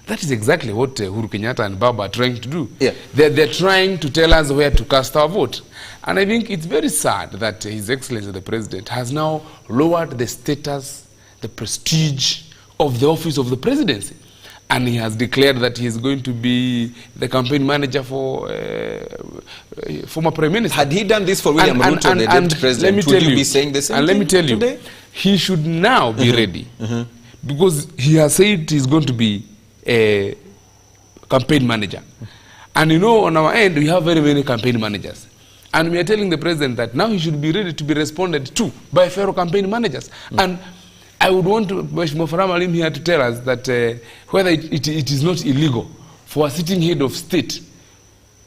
That is exactly what Uhuru Kenyatta and Baba are trying to do. Yeah. They're trying to tell us where to cast our vote. And I think it's very sad that His Excellency the President has now lowered the status, the prestige of the office of the presidency. And he has declared that he is going to be the campaign manager for former Prime Minister. Had he done this for William Ruto, the deputy president, would you be saying the same thing? And let me tell you, he should now be ready. Because he has said he's going to be a campaign manager. And you know, on our end, we have very many campaign managers. And we are telling the president that now he should be ready to be responded to by fellow campaign managers. And I would want Mheshimiwa Farah Malim here to tell us that whether it is not illegal for a sitting head of state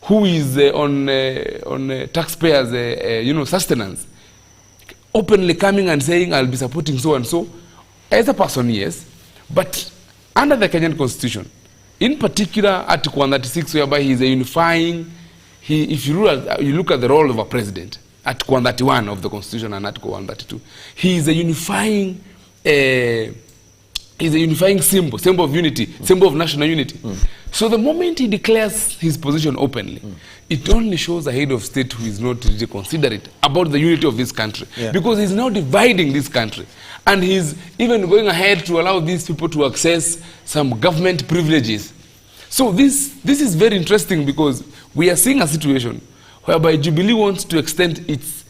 who is on taxpayers' sustenance, openly coming and saying, I'll be supporting so and so. As a person, yes, but under the Kenyan Constitution, in particular Article 136, whereby he is a unifying, if you look at the role of a president, Article 131 of the Constitution and Article 132, he is a unifying symbol of unity, symbol of national unity. So the moment he declares his position openly, it only shows a head of state who is not really considerate about the unity of this country. Because he's now dividing this country. And he's even going ahead to allow these people to access some government privileges. So this is very interesting, because we are seeing a situation whereby Jubilee wants to extend its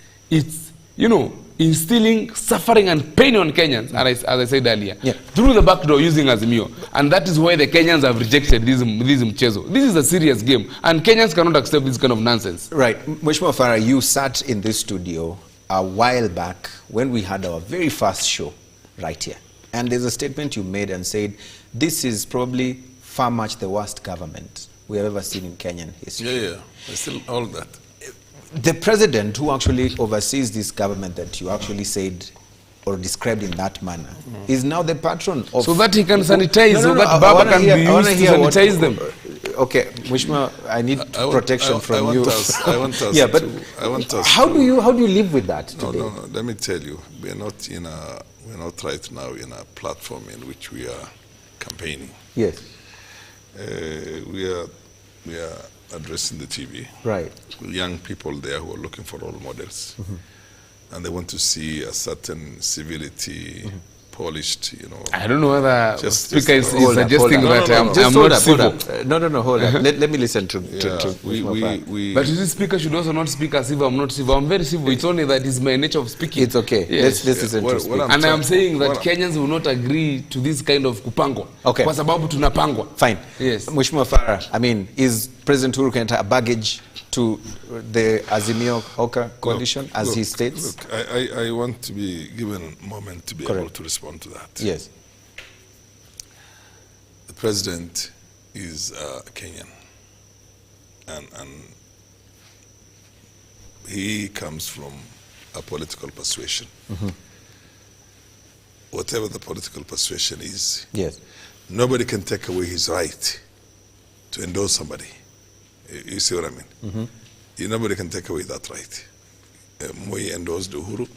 instilling suffering and pain on Kenyans, as I said earlier, through the back door using Azimio. And that is why the Kenyans have rejected this mchezo. This is a serious game, and Kenyans cannot accept this kind of nonsense. Right. Mheshimiwa Farah, you sat in this studio a while back when we had our very first show right here. And there's a statement you made and said, this is probably far much the worst government we have ever seen in Kenyan history. Yeah. I still all that. The president who actually oversees this government that you actually said or described in that manner is now the patron of... So that he can sanitize, so that Baba can be used to sanitize them. Okay, Mheshimiwa, I need protection from you. I want us yeah, but I want us how do you live with that today? No. Let me tell you, we're not right now in a platform in which we are campaigning. Yes. We are addressing the TV. Right. Young people there who are looking for role models. And they want to see a certain civility, polished, I don't know whether Just Speaker is hold up, suggesting hold that up. I'm Just not hold civil. No, hold up. Let me listen to we But the Speaker should also not speak as if I'm not civil. I'm very civil. It's only that it's my nature of speaking. It's okay. Yes. Let's listen to speak. And I'm saying that Kenyans will not agree to this kind of kupangwa. Okay. Kwa sababu tunapangwa. Fine. Yes. Mheshimiwa Farah, I mean, is President Uhuru Kenyatta a baggage to the Azimio Oka coalition, as he states? Look, I want to be given a moment to be able to respond to that. Yes. The president is Kenyan, and he comes from a political persuasion. Whatever the political persuasion is, Yes. nobody can take away his right to endorse somebody. You see what I mean? Nobody can take away that right. Moi endorsed Uhuru.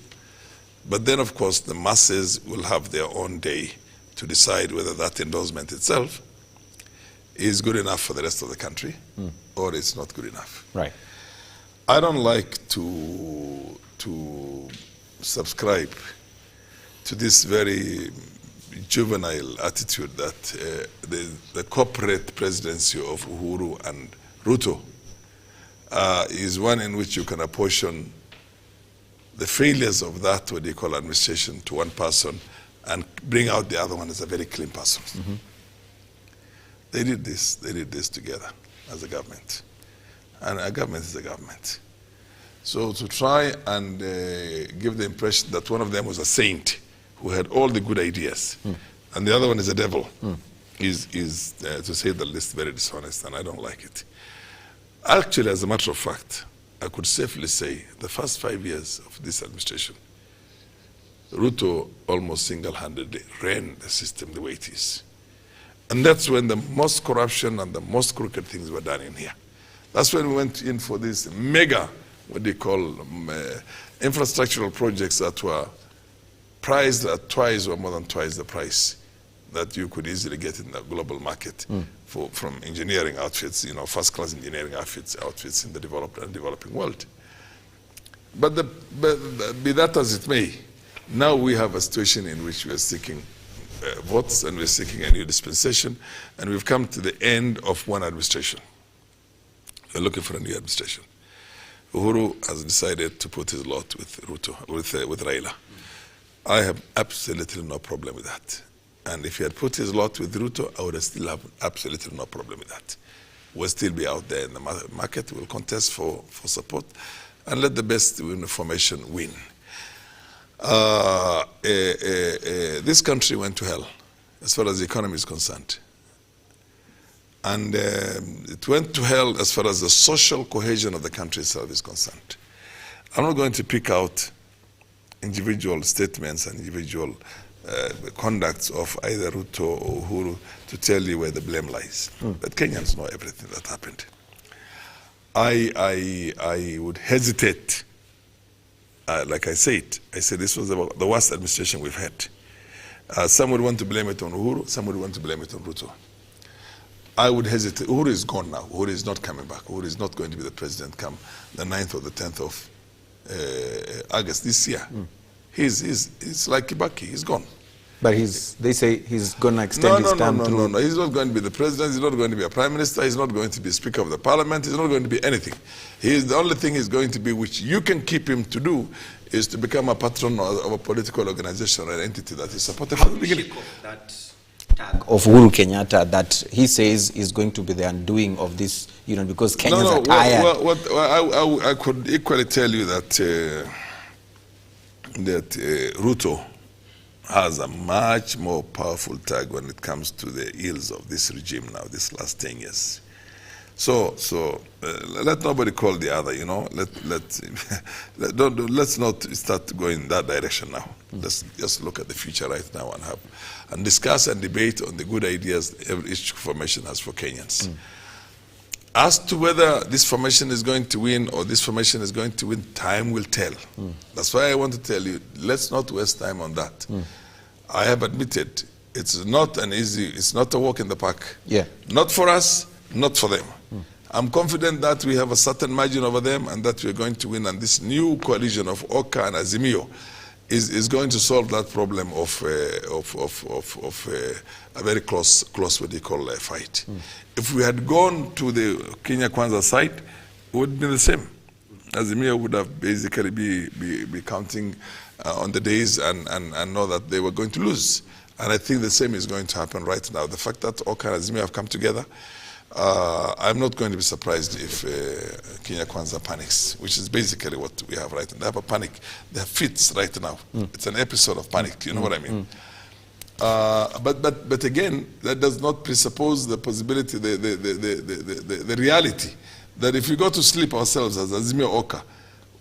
But then, of course, the masses will have their own day to decide whether that endorsement itself is good enough for the rest of the country or it's not good enough. Right. I don't like to subscribe to this very juvenile attitude that the corporate presidency of Uhuru and Ruto is one in which you can apportion the failures of that, what they call administration, to one person and bring out the other one as a very clean person. They did this together as a government. And a government is a government. So to try and give the impression that one of them was a saint who had all the good ideas, and the other one is a devil, is to say the least, very dishonest, and I don't like it. Actually, as a matter of fact, I could safely say the first 5 years of this administration, Ruto almost single-handedly ran the system the way it is. And that's when the most corruption and the most crooked things were done in here. That's when we went in for this mega, what they call infrastructural projects that were priced at twice or more than twice the price that you could easily get in the global market from engineering outfits, first-class engineering outfits in the developed and developing world. But be that as it may, now we have a situation in which we are seeking votes and we're seeking a new dispensation, and we've come to the end of one administration. We're looking for a new administration. Uhuru has decided to put his lot with Ruto, with Raila. I have absolutely no problem with that. And if he had put his lot with Ruto, I would still have absolutely no problem with that. We'll still be out there in the market. We'll contest for support and let the best information win. This country went to hell as far as the economy is concerned. And it went to hell as far as the social cohesion of the country itself is concerned. I'm not going to pick out individual statements and individual conducts of either Ruto or Uhuru to tell you where the blame lies. But Kenyans know everything that happened. I would hesitate. Like I said this was the worst administration we've had. Some would want to blame it on Uhuru, some would want to blame it on Ruto. I would hesitate. Uhuru is gone now. Uhuru is not coming back. Uhuru is not going to be the president come the 9th or the 10th of August this year. He's like Kibaki, he's gone. But they say he's going to extend his term through... No. He's not going to be the president. He's not going to be a prime minister. He's not going to be Speaker of the Parliament. He's not going to be anything. The only thing he's going to be, which you can keep him to do, is to become a patron of a political organization or an entity that is supported from the beginning. That tag of Uhuru Kenyatta that he says is going to be the undoing of this, because Kenyans are tired. I could equally tell you that Ruto has a much more powerful tag when it comes to the ills of this regime now, this last 10 years. So let nobody call the other, let's not start going that direction now. Let's just look at the future right now and discuss and debate on the good ideas each formation has for Kenyans. As to whether this formation is going to win or this formation is going to win, time will tell. That's why I want to tell you, let's not waste time on that. I have admitted it's not a walk in the park. Yeah. Not for us, not for them. I'm confident that we have a certain margin over them and that we're going to win. And this new coalition of Oka and Azimio is going to solve that problem of a very close what they call a fight. If we had gone to the Kenya Kwanza side, it would be the same. Azimio would have basically be counting on the days and know that they were going to lose. And I think the same is going to happen right now. The fact that Oka and Azimio have come together, I'm not going to be surprised if Kenya Kwanza panics, which is basically what we have right now. They have a panic. They have fits right now. It's an episode of panic, you know what I mean? But again, that does not presuppose the possibility, the reality, that if we go to sleep ourselves as Azimio Oka,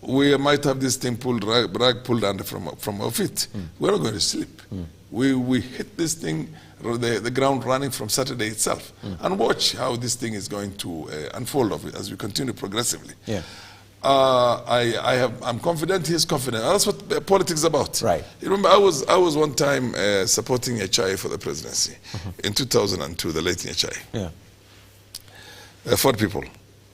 we might have this thing rag pulled under from our feet. We're not going to sleep. We hit this thing, the ground running from Saturday itself, and watch how this thing is going to unfold as we continue progressively. Yeah. I'm confident, he's confident. That's what politics is about. Right. You remember, I was one time supporting Achai for the presidency in 2002, the late Achai. Yeah. 4 people.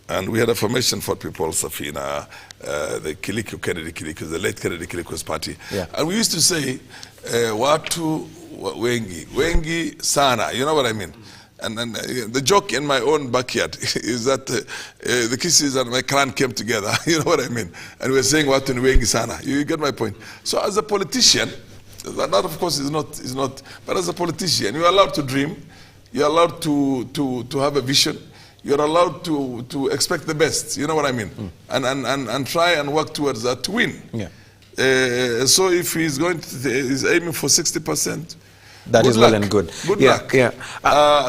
And we had a formation for people, Safina, the Kiliku, Kennedy Kiliku, the late Kennedy Kiliku's party. Yeah. And we used to say, watu wengi sana, you know what I mean? And the joke in my own backyard is that the Kisses and my clan came together, you know what I mean? And we're saying watu wengi sana. You get my point? So as a politician, that of course is not, but as a politician, you're allowed to dream, you're allowed to have a vision, you're allowed to expect the best, you know what I mean? And try and work towards that to win. Yeah. So if he's he's aiming for 60%, that is well and good. Good luck. Yeah.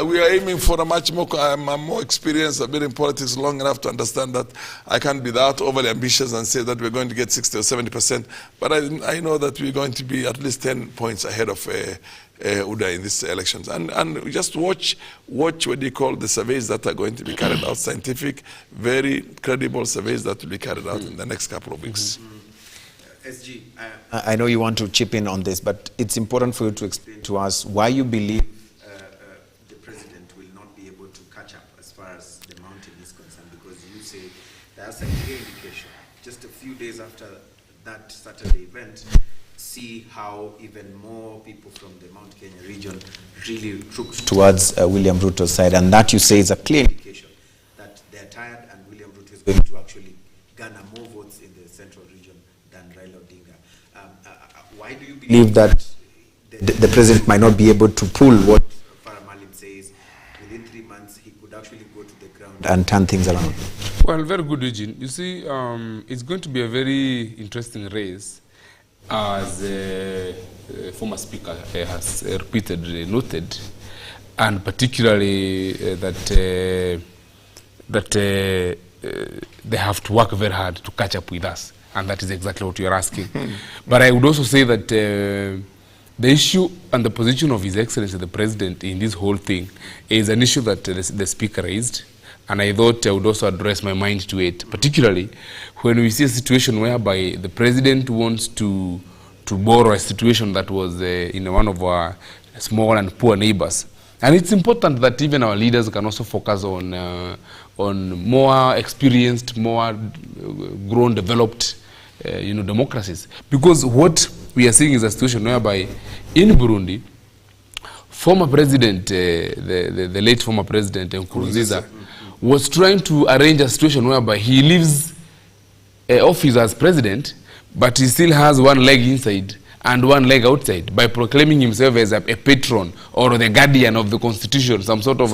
We are aiming for a much more, I'm more experienced, I've been in politics long enough to understand that I can't be that overly ambitious and say that we're going to get 60 or 70%, but I know that we're going to be at least 10 points ahead of UDA in these elections. And just watch what they call the surveys that are going to be carried out, scientific, very credible surveys that will be carried out in the next couple of weeks. SG, I know you want to chip in on this, but it's important for you to explain to us why you believe the president will not be able to catch up as far as the mountain is concerned, because you say that's a clear indication. Just a few days after that Saturday event, see how even more people from the Mount Kenya region really took towards William Ruto's side, and that you say is a clear indication that they're tired and William Ruto is going to actually garner more votes in the central region than Raila Odinga. Why do you believe that the president might not be able to pull what Farah Maalim says? Within 3 months, he could actually go to the ground and turn things around. Well, very good, Eugene. You see, it's going to be a very interesting race, as the former speaker has repeatedly noted, and particularly that they have to work very hard to catch up with us, and that is exactly what you are asking. But I would also say that the issue and the position of His Excellency the President in this whole thing is an issue that the Speaker raised, and I thought I would also address my mind to it, particularly when we see a situation whereby the President wants to borrow a situation that was in one of our small and poor neighbors. And it's important that even our leaders can also focus on more experienced, more grown, developed democracies. Because what we are seeing is a situation whereby in Burundi, former president, the late former president Nkurunziza, was trying to arrange a situation whereby he leaves office as president, but he still has one leg inside and one leg outside, by proclaiming himself as a patron or the guardian of the constitution, some sort of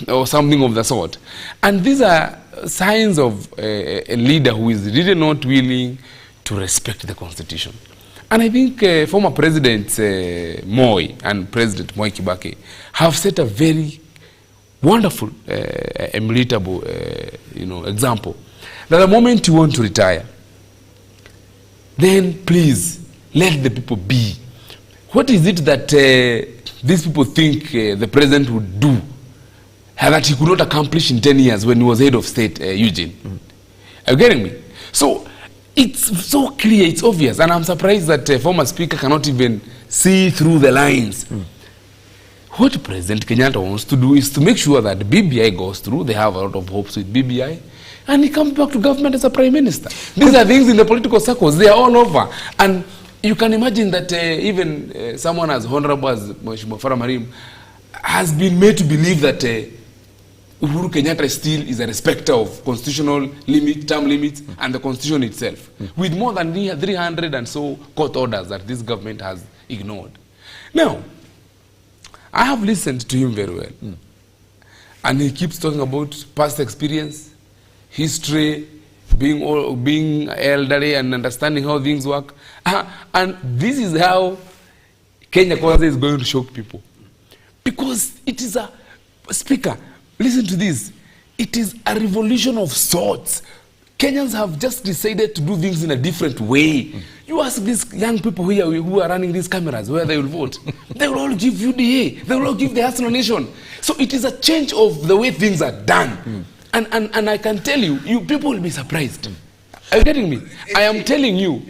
or something of the sort. And these are signs of a leader who is really not willing to respect the constitution. And I think former President Moi and President Mwai Kibaki have set a very wonderful, immutable, example. That the moment you want to retire, then please let the people be. What is it that these people think the president would do that he could not accomplish in 10 years when he was head of state, Eugene? Are you getting me? So it's so clear, it's obvious, and I'm surprised that former speaker cannot even see through the lines. What President Kenyatta wants to do is to make sure that BBI goes through. They have a lot of hopes with BBI. And he comes back to government as a prime minister. These are things in the political circles. They are all over. And You can imagine that even someone as honorable as Mheshimiwa Farah Marim has been made to believe that Uhuru Kenyatta still is a respecter of constitutional term limits and the constitution itself, with more than 300 and so court orders that this government has ignored. Now, I have listened to him very well, and he keeps talking about past experience, history, being elderly and understanding how things work. And this is how Kenya Kwanza is going to shock people. Because it is a, speaker, listen to this, it is a revolution of sorts. Kenyans have just decided to do things in a different way. You ask these young people here who are running these cameras where they will vote. They will all give UDA. They will all give the Arsenal Nation. So it is a change of the way things are done. And I can tell you people will be surprised. Are you getting me? I am telling you,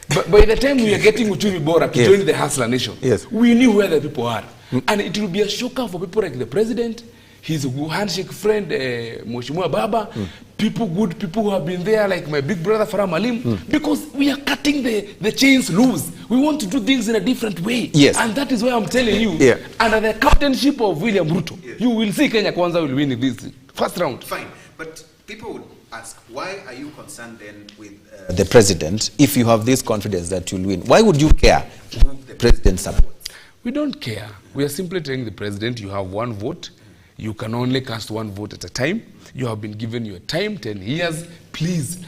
but by the time we are getting Uchumi Bora to join the Hustler Nation, we knew where the people are. And it will be a shocker for people like the president, his handshake friend, Mheshimiwa Baba, good people who have been there, like my big brother Farah Malim, because we are cutting the chains loose. We want to do things in a different way. Yes. And that is why I'm telling you, under the captainship of William Ruto, you will see Kenya Kwanza will win this first round. Fine, but people would ask, why are you concerned then with the president if you have this confidence that you'll win? Why would you care who the president supports? We don't care. We are simply telling the president, you have one vote. You can only cast one vote at a time. You have been given your time, 10 years. Please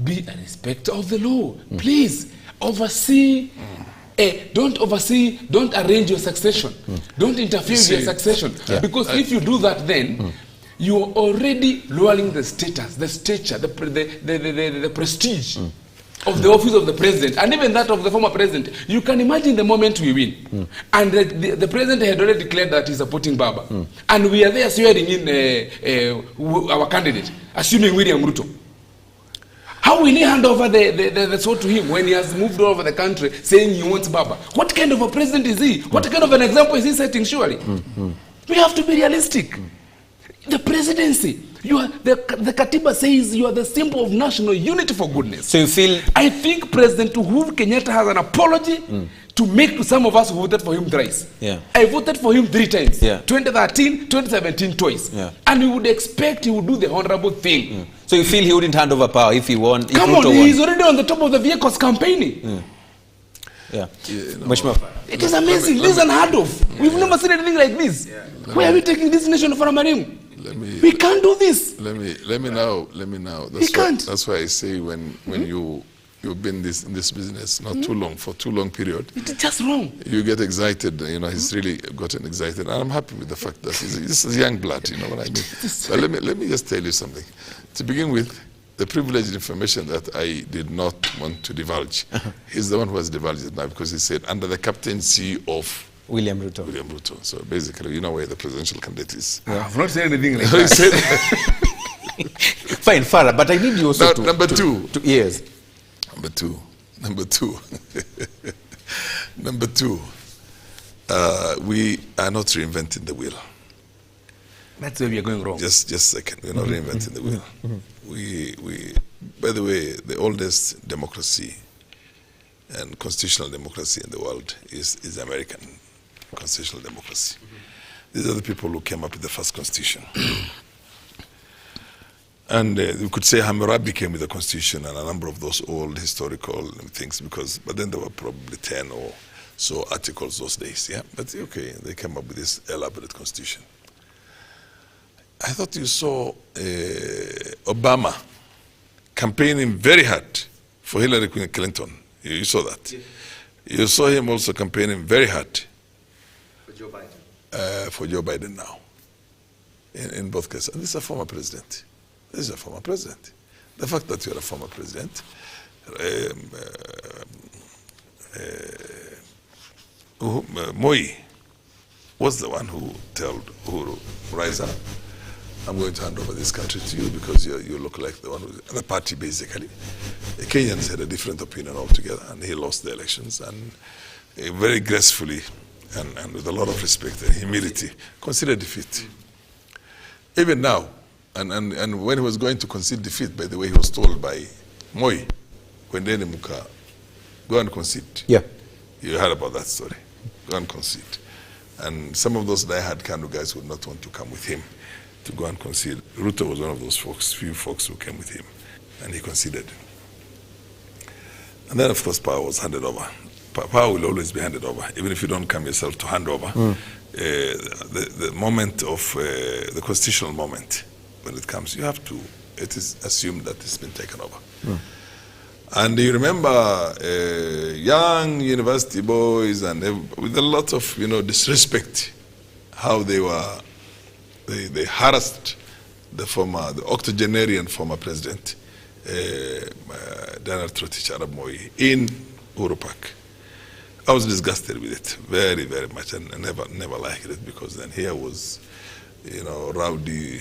be a respecter of the law. Please oversee. Don't arrange your succession. Don't interfere with your succession. Because if you do that, then you are already lowering the status, the stature, the prestige of the office of the president, and even that of the former president. You can imagine the moment we win. And the president had already declared that he's supporting Baba. And we are there swearing in our candidate, assuming William Ruto. How will he hand over the sword to him when he has moved all over the country saying he wants Baba? What kind of a president is he? What kind of an example is he setting, surely? We have to be realistic. The presidency, you are the Katiba says you are the symbol of national unity, for goodness. So you feel... I think President Uhuru Kenyatta has an apology to make to some of us who voted for him thrice. I voted for him 3 times. 2013, 2017, twice. And we would expect he would do the honorable thing. So you feel he wouldn't hand over power if he won? Come on, he's already on the top of the vehicles campaigning. It is amazing. This is unheard of. We've never seen anything like this. Where are we taking this nation for Marim? We can't do this. Let me now. That's why I say when you've been in this business not too long, for too long period, it's just wrong. You get excited. He's really gotten excited, and I'm happy with the fact that this is young blood. You know what I mean? But let me just tell you something. To begin with, the privileged information that I did not want to divulge, he's the one who has divulged it now, because he said under the captaincy of William Ruto. So basically, you know where the presidential candidate is. I've not said anything like that. Fine, Farah, but I need you also to... Number two. Yes. Number two. Number two. We are not reinventing the wheel. That's where we are going wrong. Just a second. We're not reinventing the wheel. We, by the way, the oldest democracy and constitutional democracy in the world is American constitutional democracy. These are the people who came up with the first constitution. And we could say Hammurabi came with the constitution and a number of those old historical things, but then there were probably 10 or so articles those days, But okay, they came up with this elaborate constitution. I thought you saw Obama campaigning very hard for Hillary Clinton. You saw that. Yes. You saw him also campaigning very hard for Joe Biden now, in both cases. And this is a former president. The fact that you're a former president, Moi was the one who told Uhuru, rise up. I'm going to hand over this country to you because you look like the one the party, basically. The Kenyans had a different opinion altogether, and he lost the elections, and very gracefully and with a lot of respect and humility considered defeat. Even now, and when he was going to concede defeat, by the way, he was told by Moi, Kwendeni Muka Go and concede. Yeah. You heard about that story. Go and concede. And some of those die-hard Kanu guys would not want to come with him to go and concede. Ruto was one of those folks, few folks who came with him, and he conceded. And then, of course, power was handed over. Power will always be handed over, even if you don't come yourself to hand over. The moment of the constitutional moment, when it comes, it is assumed that it's been taken over. And you remember young university boys and with a lot of disrespect, how they harassed the octogenarian former president, Daniel Toroitich Arap Moi, in Uhuru Park. I was disgusted with it very, very much, and I never liked it, because then here was, rowdy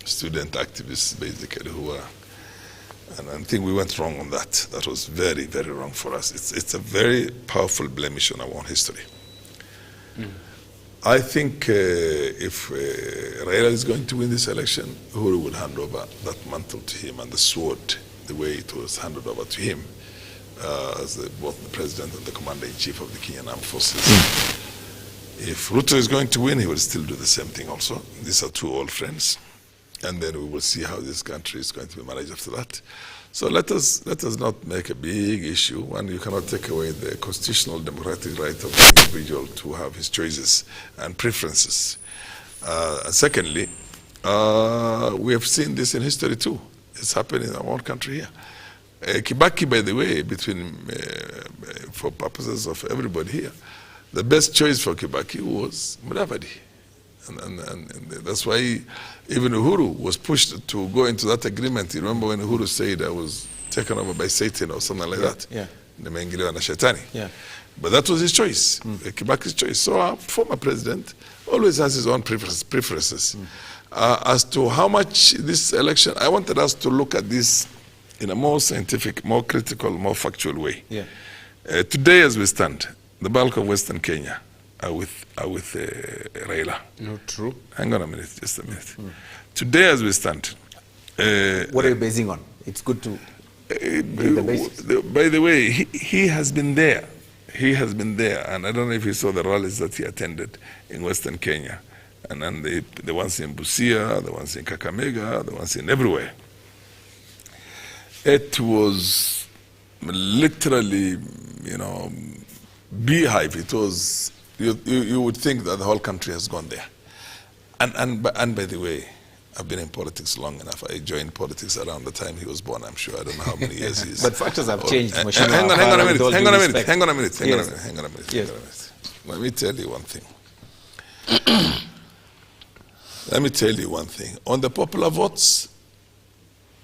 student activists basically who were, and I think we went wrong on that. That was very, very wrong for us. It's a very powerful blemish on our own history. I think if Raila is going to win this election, Uhuru would hand over that mantle to him, and the sword, the way it was handed over to him, as both the president and the commander-in-chief of the Kenyan Armed Forces. If Ruto is going to win, he will still do the same thing also. These are two old friends. And then we will see how this country is going to be managed after that. So let us not make a big issue. One, you cannot take away the constitutional democratic right of the individual to have his choices and preferences. And secondly, we have seen this in history too. It's happened in our own country here. Kibaki, by the way, for purposes of everybody here, the best choice for Kibaki was Mudavadi. And that's why even Uhuru was pushed to go into that agreement. You remember when Uhuru said I was taken over by Satan or something like that? Yeah. Yeah. But that was his choice, Kibaki's choice. So our former president always has his own preferences. As to how much this election, I wanted us to look at this in a more scientific, more critical, more factual way. Yeah. Today as we stand, the bulk of Western Kenya are with Raila. No, true. Hang on a minute, just a minute. Today as we stand. What are you basing on? It's good to bring the basis. By the way, he has been there. He has been there, and I don't know if you saw the rallies that he attended in Western Kenya. And then the ones in Busia, the ones in Kakamega, the ones in everywhere. It was literally, beehive. It was, you would think that the whole country has gone there. And by the way, I've been in politics long enough. I joined politics around the time he was born, I'm sure. I don't know how many years he is. But factors have changed. Hang on a minute. Let me tell you one thing. Let me tell you one thing. On the popular votes,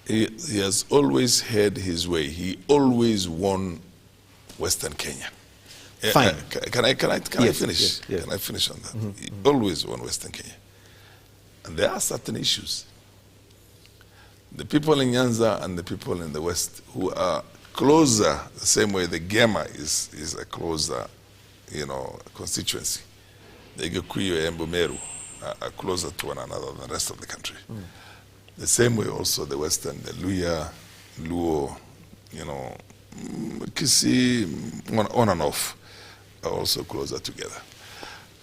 he has always had his way. He always won Western Kenya. Fine. Can I finish? Yes. Can I finish on that? He always won Western Kenya. And there are certain issues. The people in Nyanza and the people in the West who are closer, the same way the Gema is a closer, constituency. The Gikuyu and Mbumeru are closer to one another than the rest of the country. The same way also the Western, the Luya, Luo, Kisii, on and off, are also closer together.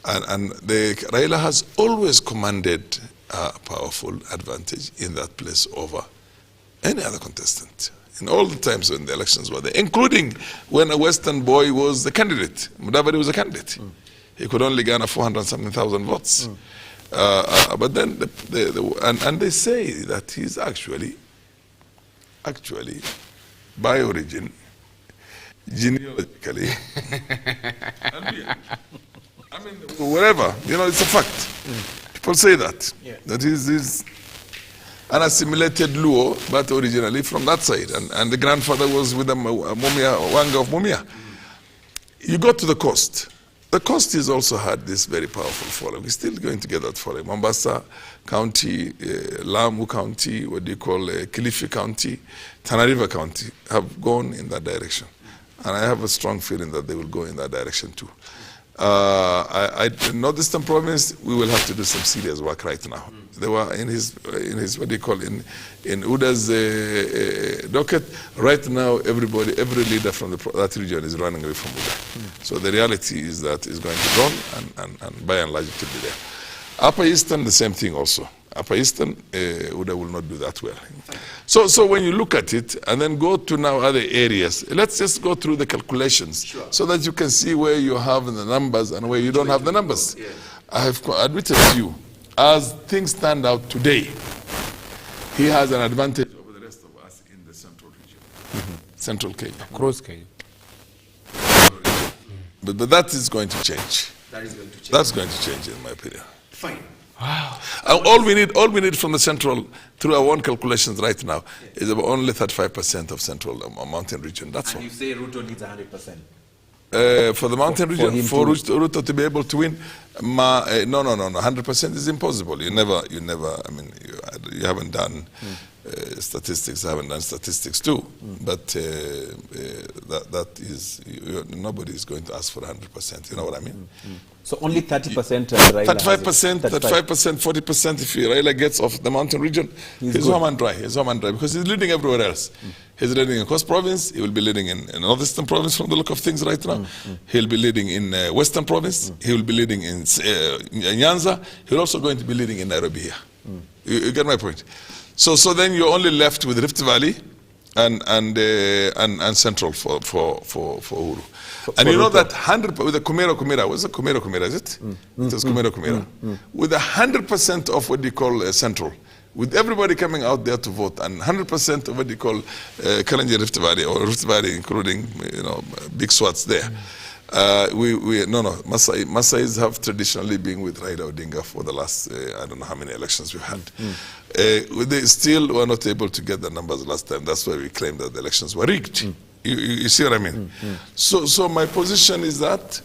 And the Raila has always commanded a powerful advantage in that place over any other contestant. In all the times when the elections were there, including when a Western boy was the candidate. Mudavadi was a candidate. He could only garner 400-something thousand votes. But then, and they say that he's actually, by origin, genealogically, I mean, wherever, it's a fact. People say that. Yeah. That he's an assimilated Luo, but originally from that side. And the grandfather was with the Mumia, Wanga of Mumia. You go to the coast. The coast has also had this very powerful forum. We're still going to get that forum. Mombasa County, Lamu County, Kilifi County, Tana River County have gone in that direction. And I have a strong feeling that they will go in that direction too. Northeastern Province, we will have to do some serious work right now. They were in his what do you call, in Uda's docket. Right now, every leader from that region is running away from Uda. So the reality is that it's going to be gone, and by and large it will be there. Upper Eastern, the same thing also. Upper Eastern, Uda will not do that well. So when you look at it, and then go to now other areas, let's just go through the calculations so that you can see where you have the numbers and where you don't have the numbers. Yeah. I have admitted to you, as things stand out today, he has an advantage over the rest of us in the central region. Central Kenya. Across Kenya. But that is going to change. That is going to change. That's going to change, in my opinion. Fine. Wow. All we need from the central, through our own calculations right now, is about only 35% of central mountain region. That's all. And you say Ruto needs 100%? For the mountain region, for Ruto to be able to win, no. 100% is impossible. You never. I mean, you haven't done statistics. I haven't done statistics too. But that is, nobody is going to ask for 100%. You know what I mean? So only 30%. 35%, 40%. If Raila gets off the mountain region, he's home and dry. He's home and dry because he's leading everywhere else. He's leading in Coast Province. He will be leading in Northeastern Province from the look of things right now. He'll be leading in Western Province. He will be leading in Nyanza. He's also going to be leading in Nairobi here. You get my point? So then you're only left with Rift Valley and Central for Uhuru. And you know that 100 with the Kumera, what's the Kumera, is it? It was Kumera. With 100% of what you call Central, with everybody coming out there to vote, and 100% of what you call Kalenjin Rift Valley, or Rift Valley, including big swaths there. Maasais have traditionally been with Raila Odinga for the last, I don't know how many elections we've had. They still were not able to get the numbers last time. That's why we claimed that the elections were rigged. You see what I mean? So my position is that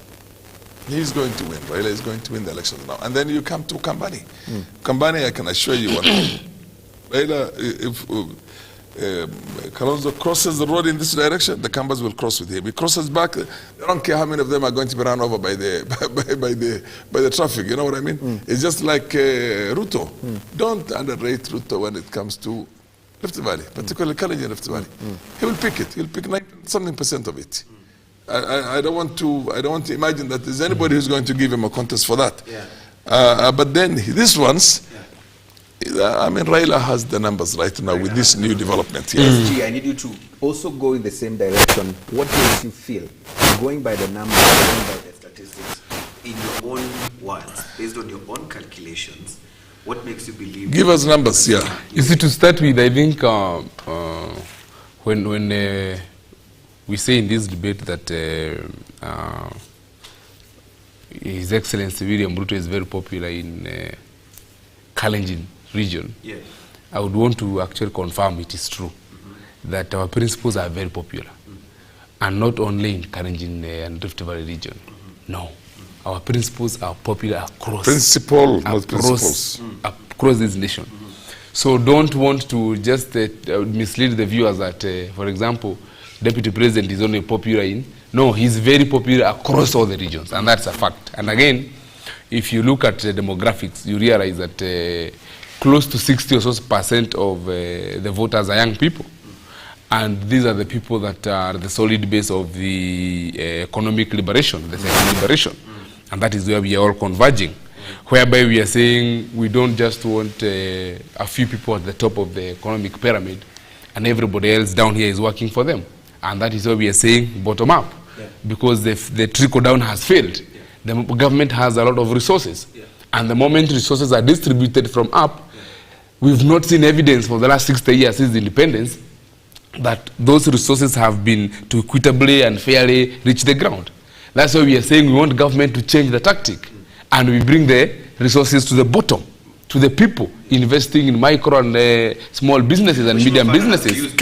he's going to win. Raila is going to win the elections now. And then you come to Kambani. Kambani, I can assure you one thing. Raila, if Kalonzo crosses the road in this direction, the Kambas will cross with him. He crosses back, they don't care how many of them are going to be run over by the traffic. You know what I mean? It's just like Ruto. Don't underrate Ruto when it comes to Rift Valley, particularly Kalenjin Rift Valley. He will pick it. He'll pick 90% of it. I don't want to imagine that there's anybody who's going to give him a contest for that. But then these ones, I mean, Raila has the numbers right now with this new development. SG, I need you to also go in the same direction. What makes you feel, going by the numbers, going by the statistics, in your own words, based on your own calculations, what makes you believe? Give us numbers, You see, to start with, I think when we say in this debate that His Excellency William Ruto is very popular in Kalenjin region, I would want to actually confirm it is true that our principles are very popular, and not only in Kalenjin and Rift Valley region. No, our principles are popular across. Not principles. Across this nation. So don't want to just mislead the viewers that, for example, Deputy President is only popular in. No, he's very popular across all the regions, and that's a fact. And again, if you look at the demographics, you realize that close to 60% or so of the voters are young people. And these are the people that are the solid base of the economic liberation, the second liberation. And that is where we are all converging. Whereby we are saying we don't just want a few people at the top of the economic pyramid and everybody else down here is working for them. And that is why we are saying bottom up. Because the trickle down has failed. The government has a lot of resources. And the moment resources are distributed from up, we've not seen evidence for the last 60 years since independence that those resources have been to equitably and fairly reach the ground. That's why we are saying we want government to change the tactic. And we bring the resources to the bottom, to the people, investing in micro and small businesses and medium businesses.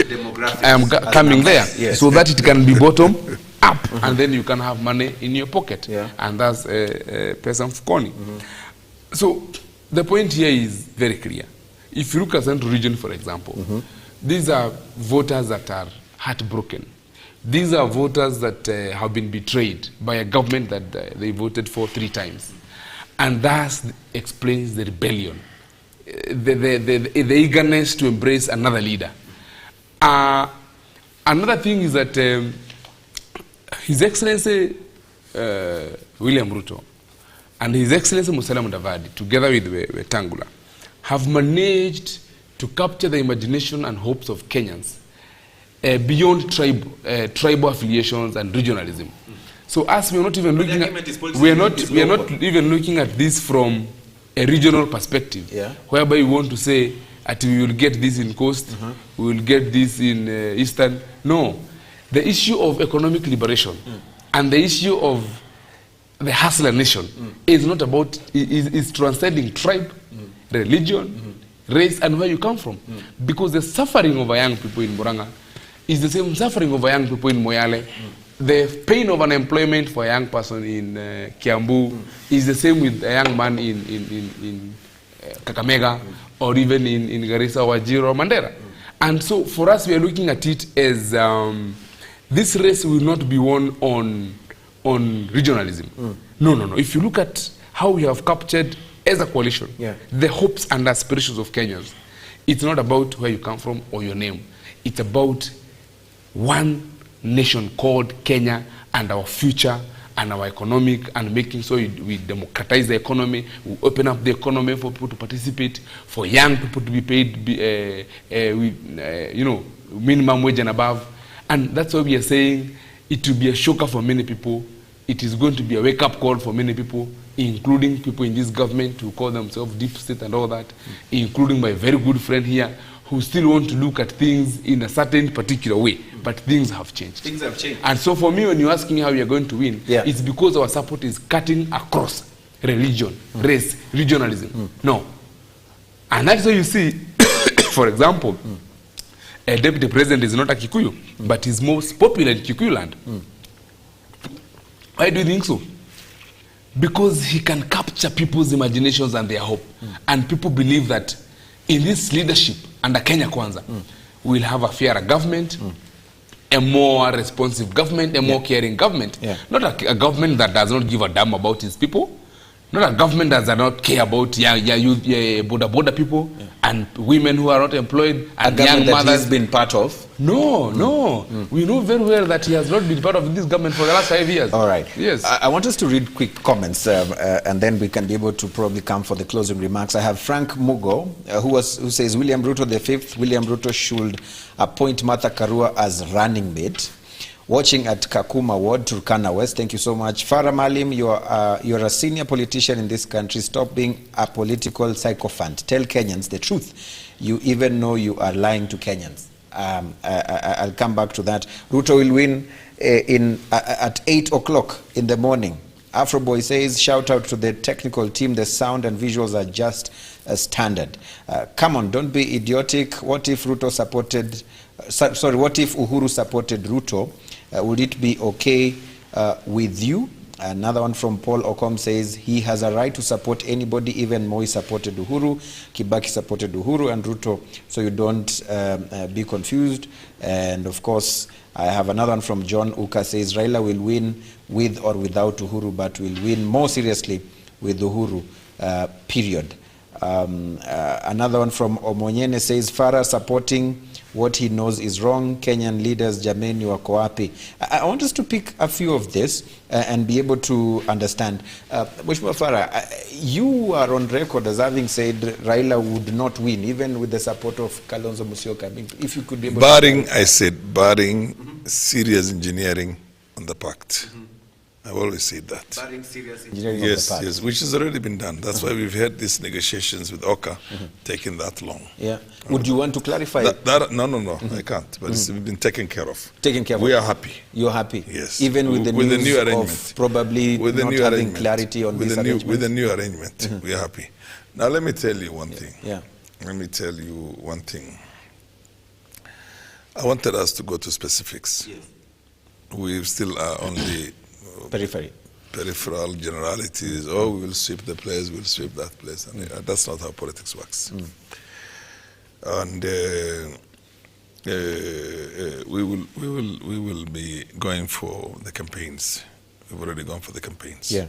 I am coming there, so that it can be bottom up, and then you can have money in your pocket. And that's pesa mfukoni. So the point here is very clear. If you look at Central Region, for example, these are voters that are heartbroken These are voters that have been betrayed by a government that they voted for 3 times. And that explains the rebellion, the eagerness to embrace another leader. Another thing is that His Excellency William Ruto and His Excellency Musalia Mudavadi, together with Wetangula, have managed to capture the imagination and hopes of Kenyans beyond tribal affiliations and regionalism. So as we are not even looking at, even looking at this from a regional perspective, whereby we want to say that we will get this in coast, we will get this in eastern. No, the issue of economic liberation and the issue of the hustler nation is not about, is transcending tribe, religion, race, and where you come from. Because the suffering of our young people in Murang'a is the same suffering of our young people in Moyale. The pain of unemployment for a young person in Kiambu is the same with a young man in Kakamega or even in Garissa, Wajir, or Mandera. And so for us, we are looking at it as this race will not be won on regionalism. No. If you look at how we have captured as a coalition the hopes and aspirations of Kenyans, it's not about where you come from or your name. It's about one nation called Kenya and our future and our economic, and making sure we democratize the economy, we open up the economy for people to participate, for young people to be paid minimum wage and above. And that's why we are saying it will be a shocker for many people. It is going to be a wake-up call for many people, including people in this government who call themselves deep state and all that, including my very good friend here, who still want to look at things in a certain particular way. But things have changed. Things have changed. And so for me, when you're asking how we are going to win, it's because our support is cutting across religion, race, regionalism. No. And that's why you see, for example, a deputy president is not a Kikuyu, but is most popular in Kikuyu land. Why do you think so? Because he can capture people's imaginations and their hope. And people believe that in this leadership under Kenya Kwanza, we'll have a fairer government, a more responsive government, a more caring government. Not a government that does not give a damn about its people. Not a government that does not care about border people and women who are not employed and young mothers. That he's been part of? No. We know very well that he has not been part of this government for the last 5 years. All right. Yes. I want us to read quick comments and then we can be able to probably come for the closing remarks. I have Frank Mugo who says William Ruto the 5th. William Ruto should appoint Martha Karua as running mate. Watching at Kakuma Ward, Turkana West. Thank you so much. Farah Malim, you're a senior politician in this country. Stop being a political sycophant. Tell Kenyans the truth. You even know you are lying to Kenyans. I'll come back to that. Ruto will win at 8 o'clock in the morning. Afroboy says, shout out to the technical team. The sound and visuals are just standard. Come on, don't be idiotic. What if Ruto supported... what if Uhuru supported Ruto? Would it be okay with you? Another one from Paul Okom says he has a right to support anybody. Even Moi supported Uhuru, Kibaki supported Uhuru and Ruto, so you don't be confused. And of course, I have another one from John Uka says Raila will win with or without Uhuru, but will win more seriously with Uhuru, period. Another one from Omonyene says Farah supporting what he knows is wrong. Kenyan leaders, jameni wako wapi? I want us to pick a few of this and be able to understand. Mheshimiwa Farah, you are on record as having said Raila would not win, even with the support of Kalonzo Musyoka. I mean, if you could be able barring serious engineering on the pact. I've always said that. Barring serious engineering yes, yes, which has already been done. That's why we've had these negotiations with Oka taking that long. Yeah. Would you want to clarify? No, I can't. But it's been taken care of. Taken care of. We are happy. You're happy? Yes. Even with the new arrangement. Of probably with the not new having clarity on this arrangement? With the new arrangement, we are happy. Now let me tell you one thing. Yeah. Let me tell you one thing. I wanted us to go to specifics. Yes. We still are on the peripheral generalities. Oh, we will sweep the place, we'll sweep that place. And that's not how politics works. And we will be going for the campaigns. We've already gone for the campaigns. Yeah.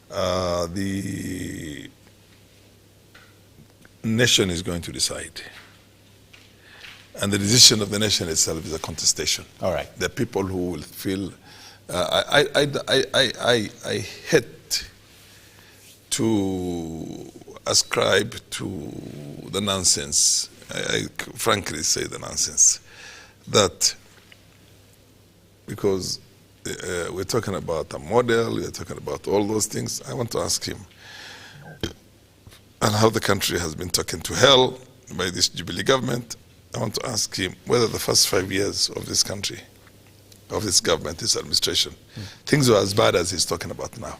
The nation is going to decide. And the decision of the nation itself is a contestation. All right. The people who will feel, I hate to ascribe to the nonsense, I frankly say the nonsense, that because we're talking about a model, we're talking about all those things, I want to ask him, and how the country has been taken to hell by this Jubilee government, I want to ask him whether the first 5 years of this country, of this government, this administration, things were as bad as he's talking about now,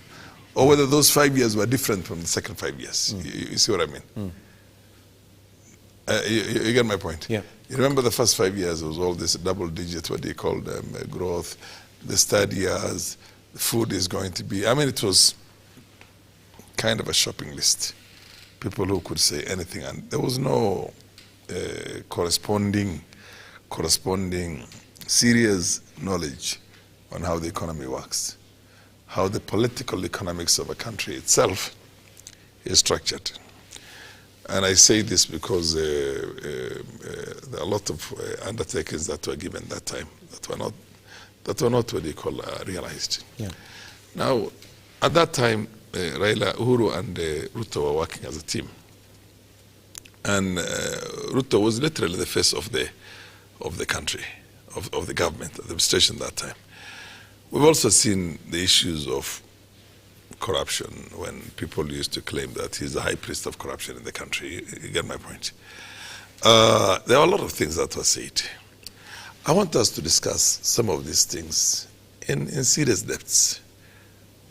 or whether those 5 years were different from the second 5 years. You see what I mean? You get my point? Yeah. You remember the first 5 years, it was all this double digit, what do you call them, growth, the third years, the food is going to be, I mean, it was kind of a shopping list. People who could say anything, and there was no corresponding serious knowledge on how the economy works, how the political economics of a country itself is structured. And I say this because there are a lot of undertakings that were given that time that were not what do you call realized. Yeah. Now, at that time, Raila, Uhuru, and Ruto were working as a team, and Ruto was literally the face of the country, of the government, of the administration that time. We've also seen the issues of corruption when people used to claim that he's the high priest of corruption in the country. You get my point? There are a lot of things that were said. I want us to discuss some of these things in serious depths,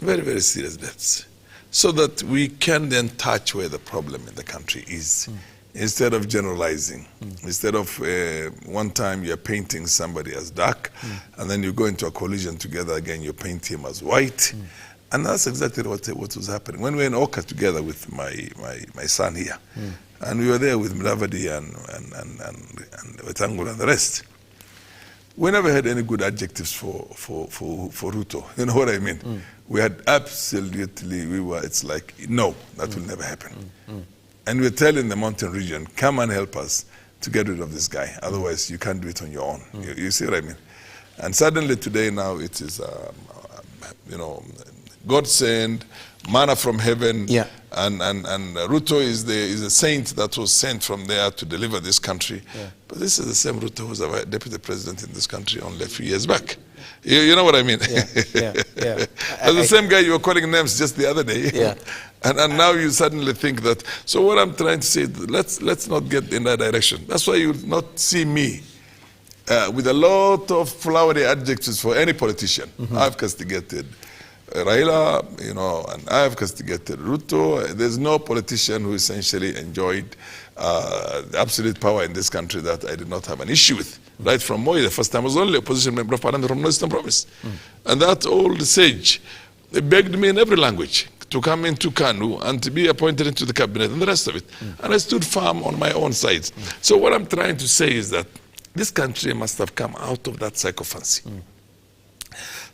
very, very serious depths, so that we can then touch where the problem in the country is, instead of generalizing. Instead of one time you're painting somebody as dark, and then you go into a collision together again, you paint him as white. And that's exactly what was happening. When we were in Oka together with my son here, and we were there with Mudavadi and Wetangula and the rest, we never had any good adjectives for Ruto. You know what I mean? We had absolutely, it's like, no, that will never happen. And we're telling the mountain region, come and help us to get rid of this guy. Otherwise, you can't do it on your own. You see what I mean? And suddenly today now it is, God sent, manna from heaven, and Ruto is a saint that was sent from there to deliver this country. But this is the same Ruto who was a deputy president in this country only a few years back. You know what I mean? That's the same guy you were calling names just the other day. And now you suddenly think that. So what I'm trying to say, let's not get in that direction. That's why you will not see me with a lot of flowery adjectives for any politician. I've castigated Raila, and I have castigated Ruto. There's no politician who essentially enjoyed absolute power in this country that I did not have an issue with. Right from Moi, the first time I was only opposition member of parliament from Northern Province. And that old sage, they begged me in every language to come into KANU and to be appointed into the cabinet and the rest of it. And I stood firm on my own side. So what I'm trying to say is that this country must have come out of that sycophancy.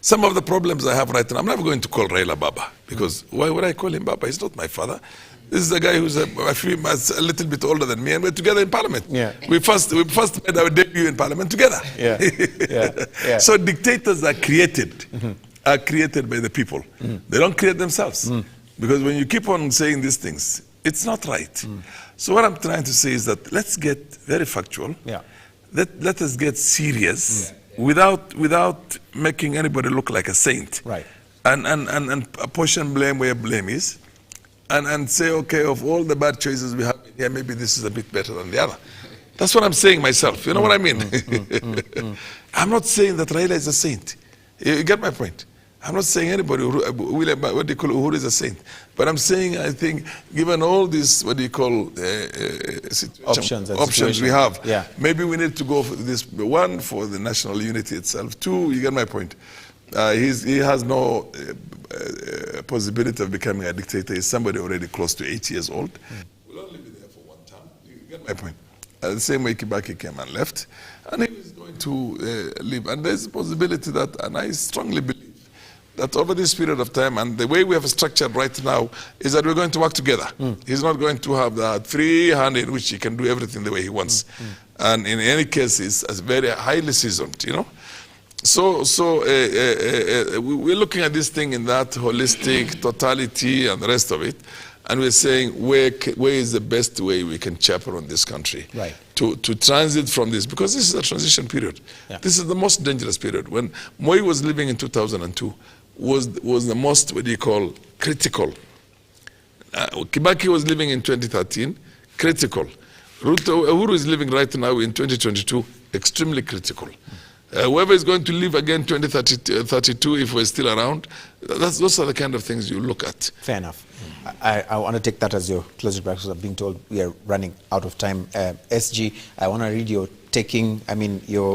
Some of the problems I have right now, I'm never going to call Raila Baba, because why would I call him Baba? He's not my father. This is a guy who's a little bit older than me, and we're together in parliament. We first made our debut in parliament together. So dictators are created by the people. They don't create themselves. Because when you keep on saying these things, it's not right. So what I'm trying to say is that let's get very factual. Let us get serious. Without making anybody look like a saint, and portion blame where blame is, and say, okay, of all the bad choices we have here, maybe this is a bit better than the other. That's what I'm saying myself. You know what I mean? I'm not saying that Raila is a saint. You get my point? I'm not saying anybody, what do you call Uhuru is a saint. But I'm saying, I think, given all these, options we have, maybe we need to go for this, one, for the national unity itself. Two, you get my point. He has no possibility of becoming a dictator. He's somebody already close to 80 years old. We'll only be there for one term. You get my point. the same way Kibaki came and left, and he is going to leave. And there's a possibility that, and I strongly believe, that over this period of time, and the way we have structured right now, is that we're going to work together. He's not going to have that free hand in which he can do everything the way he wants. And in any case, he's very highly seasoned, you know. So we're looking at this thing in that holistic totality and the rest of it, and we're saying where is the best way we can chaperone this country to transit from this, because this is a transition period. Yeah. This is the most dangerous period. When Moi was living in 2002, was the most, what do you call, critical. Kibaki was living in 2013, critical. Uhuru is living right now in 2022, extremely critical. Whoever is going to live again 2032, if we're still around, those are the kind of things you look at. Fair enough. I want to take that as your closing remarks, because I'm being told we are running out of time. SG, I want to read your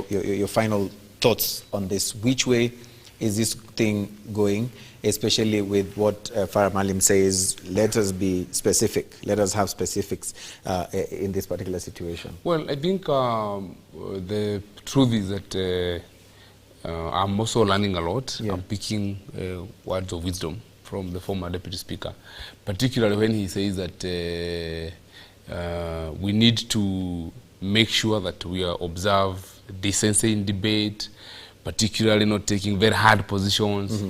your final thoughts on this. Which way is this thing going, especially with what Farah Maalim says? Let us be specific. Let us have specifics in this particular situation. Well, I think the truth is that I'm also learning a lot. Yeah. I'm picking words of wisdom from the former Deputy Speaker, particularly when he says that we need to make sure that we observe decency in debate, particularly not taking very hard positions,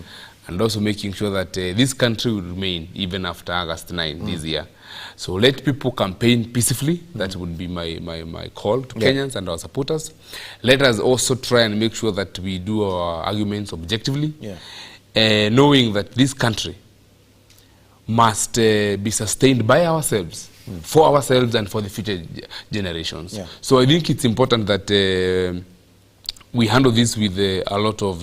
and also making sure that this country will remain even after August 9 this year. So let people campaign peacefully. That would be my call to Kenyans and our supporters. Let us also try and make sure that we do our arguments objectively, knowing that this country must be sustained by ourselves, for ourselves and for the future generations. So I think it's important that we handle this with a lot of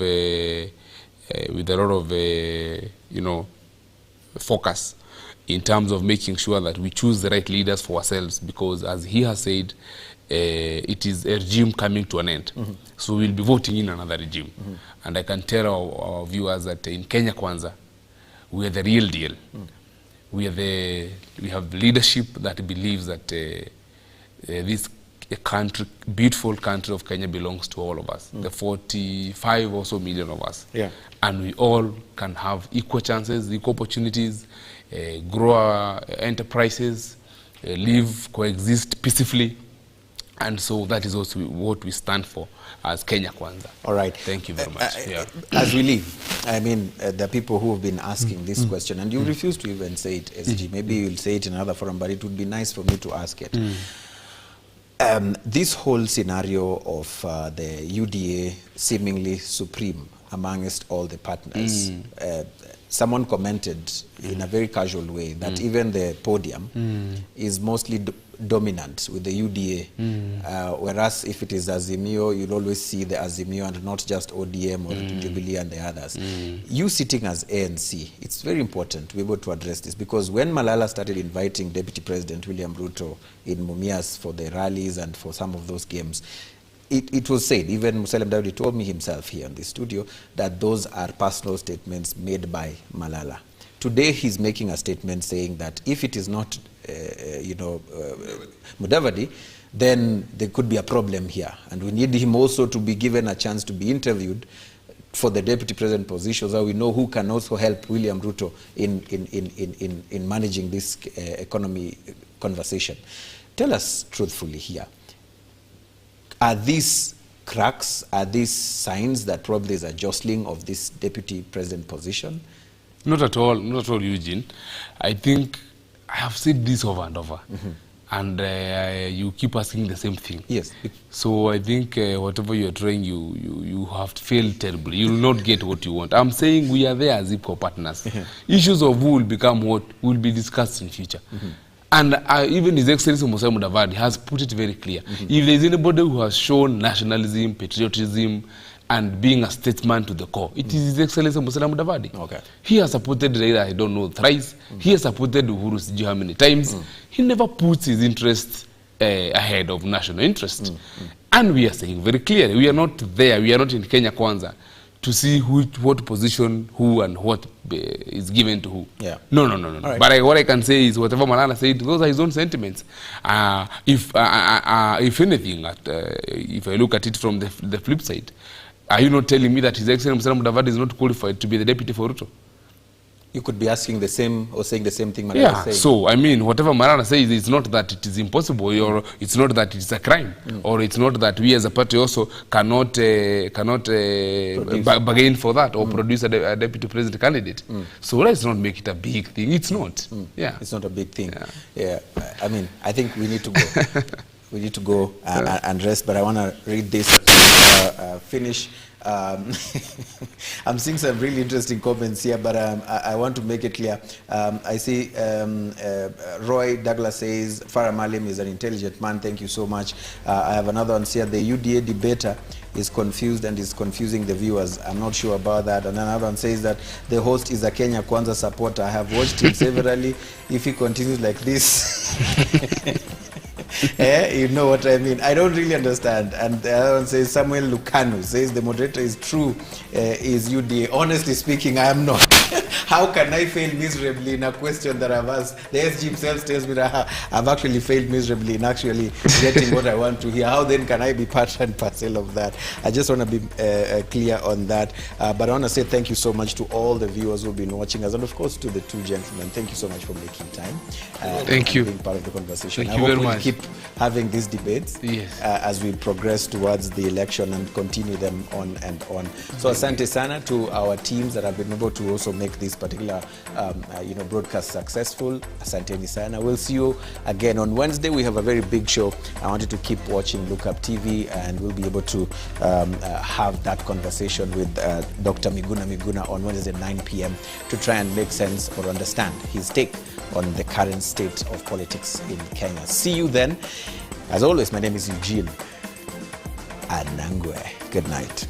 focus in terms of making sure that we choose the right leaders for ourselves, because as he has said, it is a regime coming to an end. So we'll be voting in another regime. And I can tell our viewers that in Kenya Kwanza, we are the real deal. We have leadership that believes that this country, beautiful country of Kenya, belongs to all of us, the 45 or so million of us. And we all can have equal chances, equal opportunities, grow our enterprises, live, coexist peacefully. And so that is also what we stand for as Kenya Kwanza. All right. Thank you very much. As we leave, I mean, the people who have been asking this question, and you refuse to even say it, SG. Maybe you'll say it in another forum, but it would be nice for me to ask it. This whole scenario of the UDA seemingly supreme amongst all the partners, someone commented in a very casual way that even the podium is mostly dominant with the UDA, whereas if it is Azimio, you'll always see the Azimio and not just ODM or Jubilee and the others. You sitting as ANC, it's very important to be able to address this, because when Malala started inviting Deputy President William Ruto in Mumias for the rallies and for some of those games, it was said, even Musalia Mudavadi told me himself here in the studio, that those are personal statements made by Malala. Today he's making a statement saying that if it is not Mudavadi, then there could be a problem here, and we need him also to be given a chance to be interviewed for the deputy president position, so we know who can also help William Ruto in managing this economy conversation. Tell us truthfully here, are these cracks, are these signs that probably there's a jostling of this deputy president position? Not at all, Eugene. I think I have said this over and over, and you keep asking the same thing. Yes. So I think whatever you're trying, you have failed terribly. You will not get what you want. I'm saying we are there as equal partners. Issues of who will become what will be discussed in future. And even His Excellency Musalia Mudavadi has put it very clear. If there is anybody who has shown nationalism, patriotism, and being a statesman to the core, it is His Excellency Musalia Mudavadi. Okay. He has supported Raila, I don't know, thrice. He has supported Uhuru Sijui how many times. He never puts his interests ahead of national interest. And we are saying very clearly, we are not there, we are not in Kenya Kwanza to see what position who and what is given to who. Yeah. No. Right. But what I can say is whatever Malala said, those are his own sentiments. If anything, if I look at it from the flip side, are you not telling me that His Excellency Musalia Mudavadi is not qualified to be the deputy for Ruto? You could be asking the same or saying the same thing Malala said. So I mean, whatever Malala says, it's not that it is impossible, or it's not that it's a crime, or it's not that we as a party also cannot bargain for that or produce a deputy president candidate. So let's not make it a big thing. It's not. Yeah, it's not a big thing. Yeah. I mean, I think we need to go. We need to go and rest. But I want to read this finish. I'm seeing some really interesting comments here, but I want to make it clear. I see Roy Douglas says, Farah Malim is an intelligent man. Thank you so much. I have another one here. The UDA debater is confused and is confusing the viewers. I'm not sure about that. And another one says that the host is a Kenya Kwanza supporter. I have watched him severally. If he continues like this... you know what I mean. I don't really understand. And the other one says, Samuel Lucano says the moderator is true, is UDA. Honestly speaking, I am not. How can I fail miserably in a question that I've asked? The SG himself tells me that I've actually failed miserably in actually getting what I want to hear. How then can I be part and parcel of that? I just want to be clear on that. But I want to say thank you so much to all the viewers who've been watching us, and of course to the two gentlemen. Thank you so much for making time. Thank you. Being part of the conversation. Thank you very much. Keep having these debates as we progress towards the election and continue them on and on. So asante sana to our teams that have been able to also make this particular broadcast successful. Asanteni sana. We'll see you again on Wednesday. We have a very big show. I want you to keep watching Look Up TV, and we'll be able to have that conversation with Dr. Miguna on Wednesday at 9 p.m. to try and make sense or understand his take on the current state of politics in Kenya. See you then. As always, my name is Eugene Anangwe. Good night.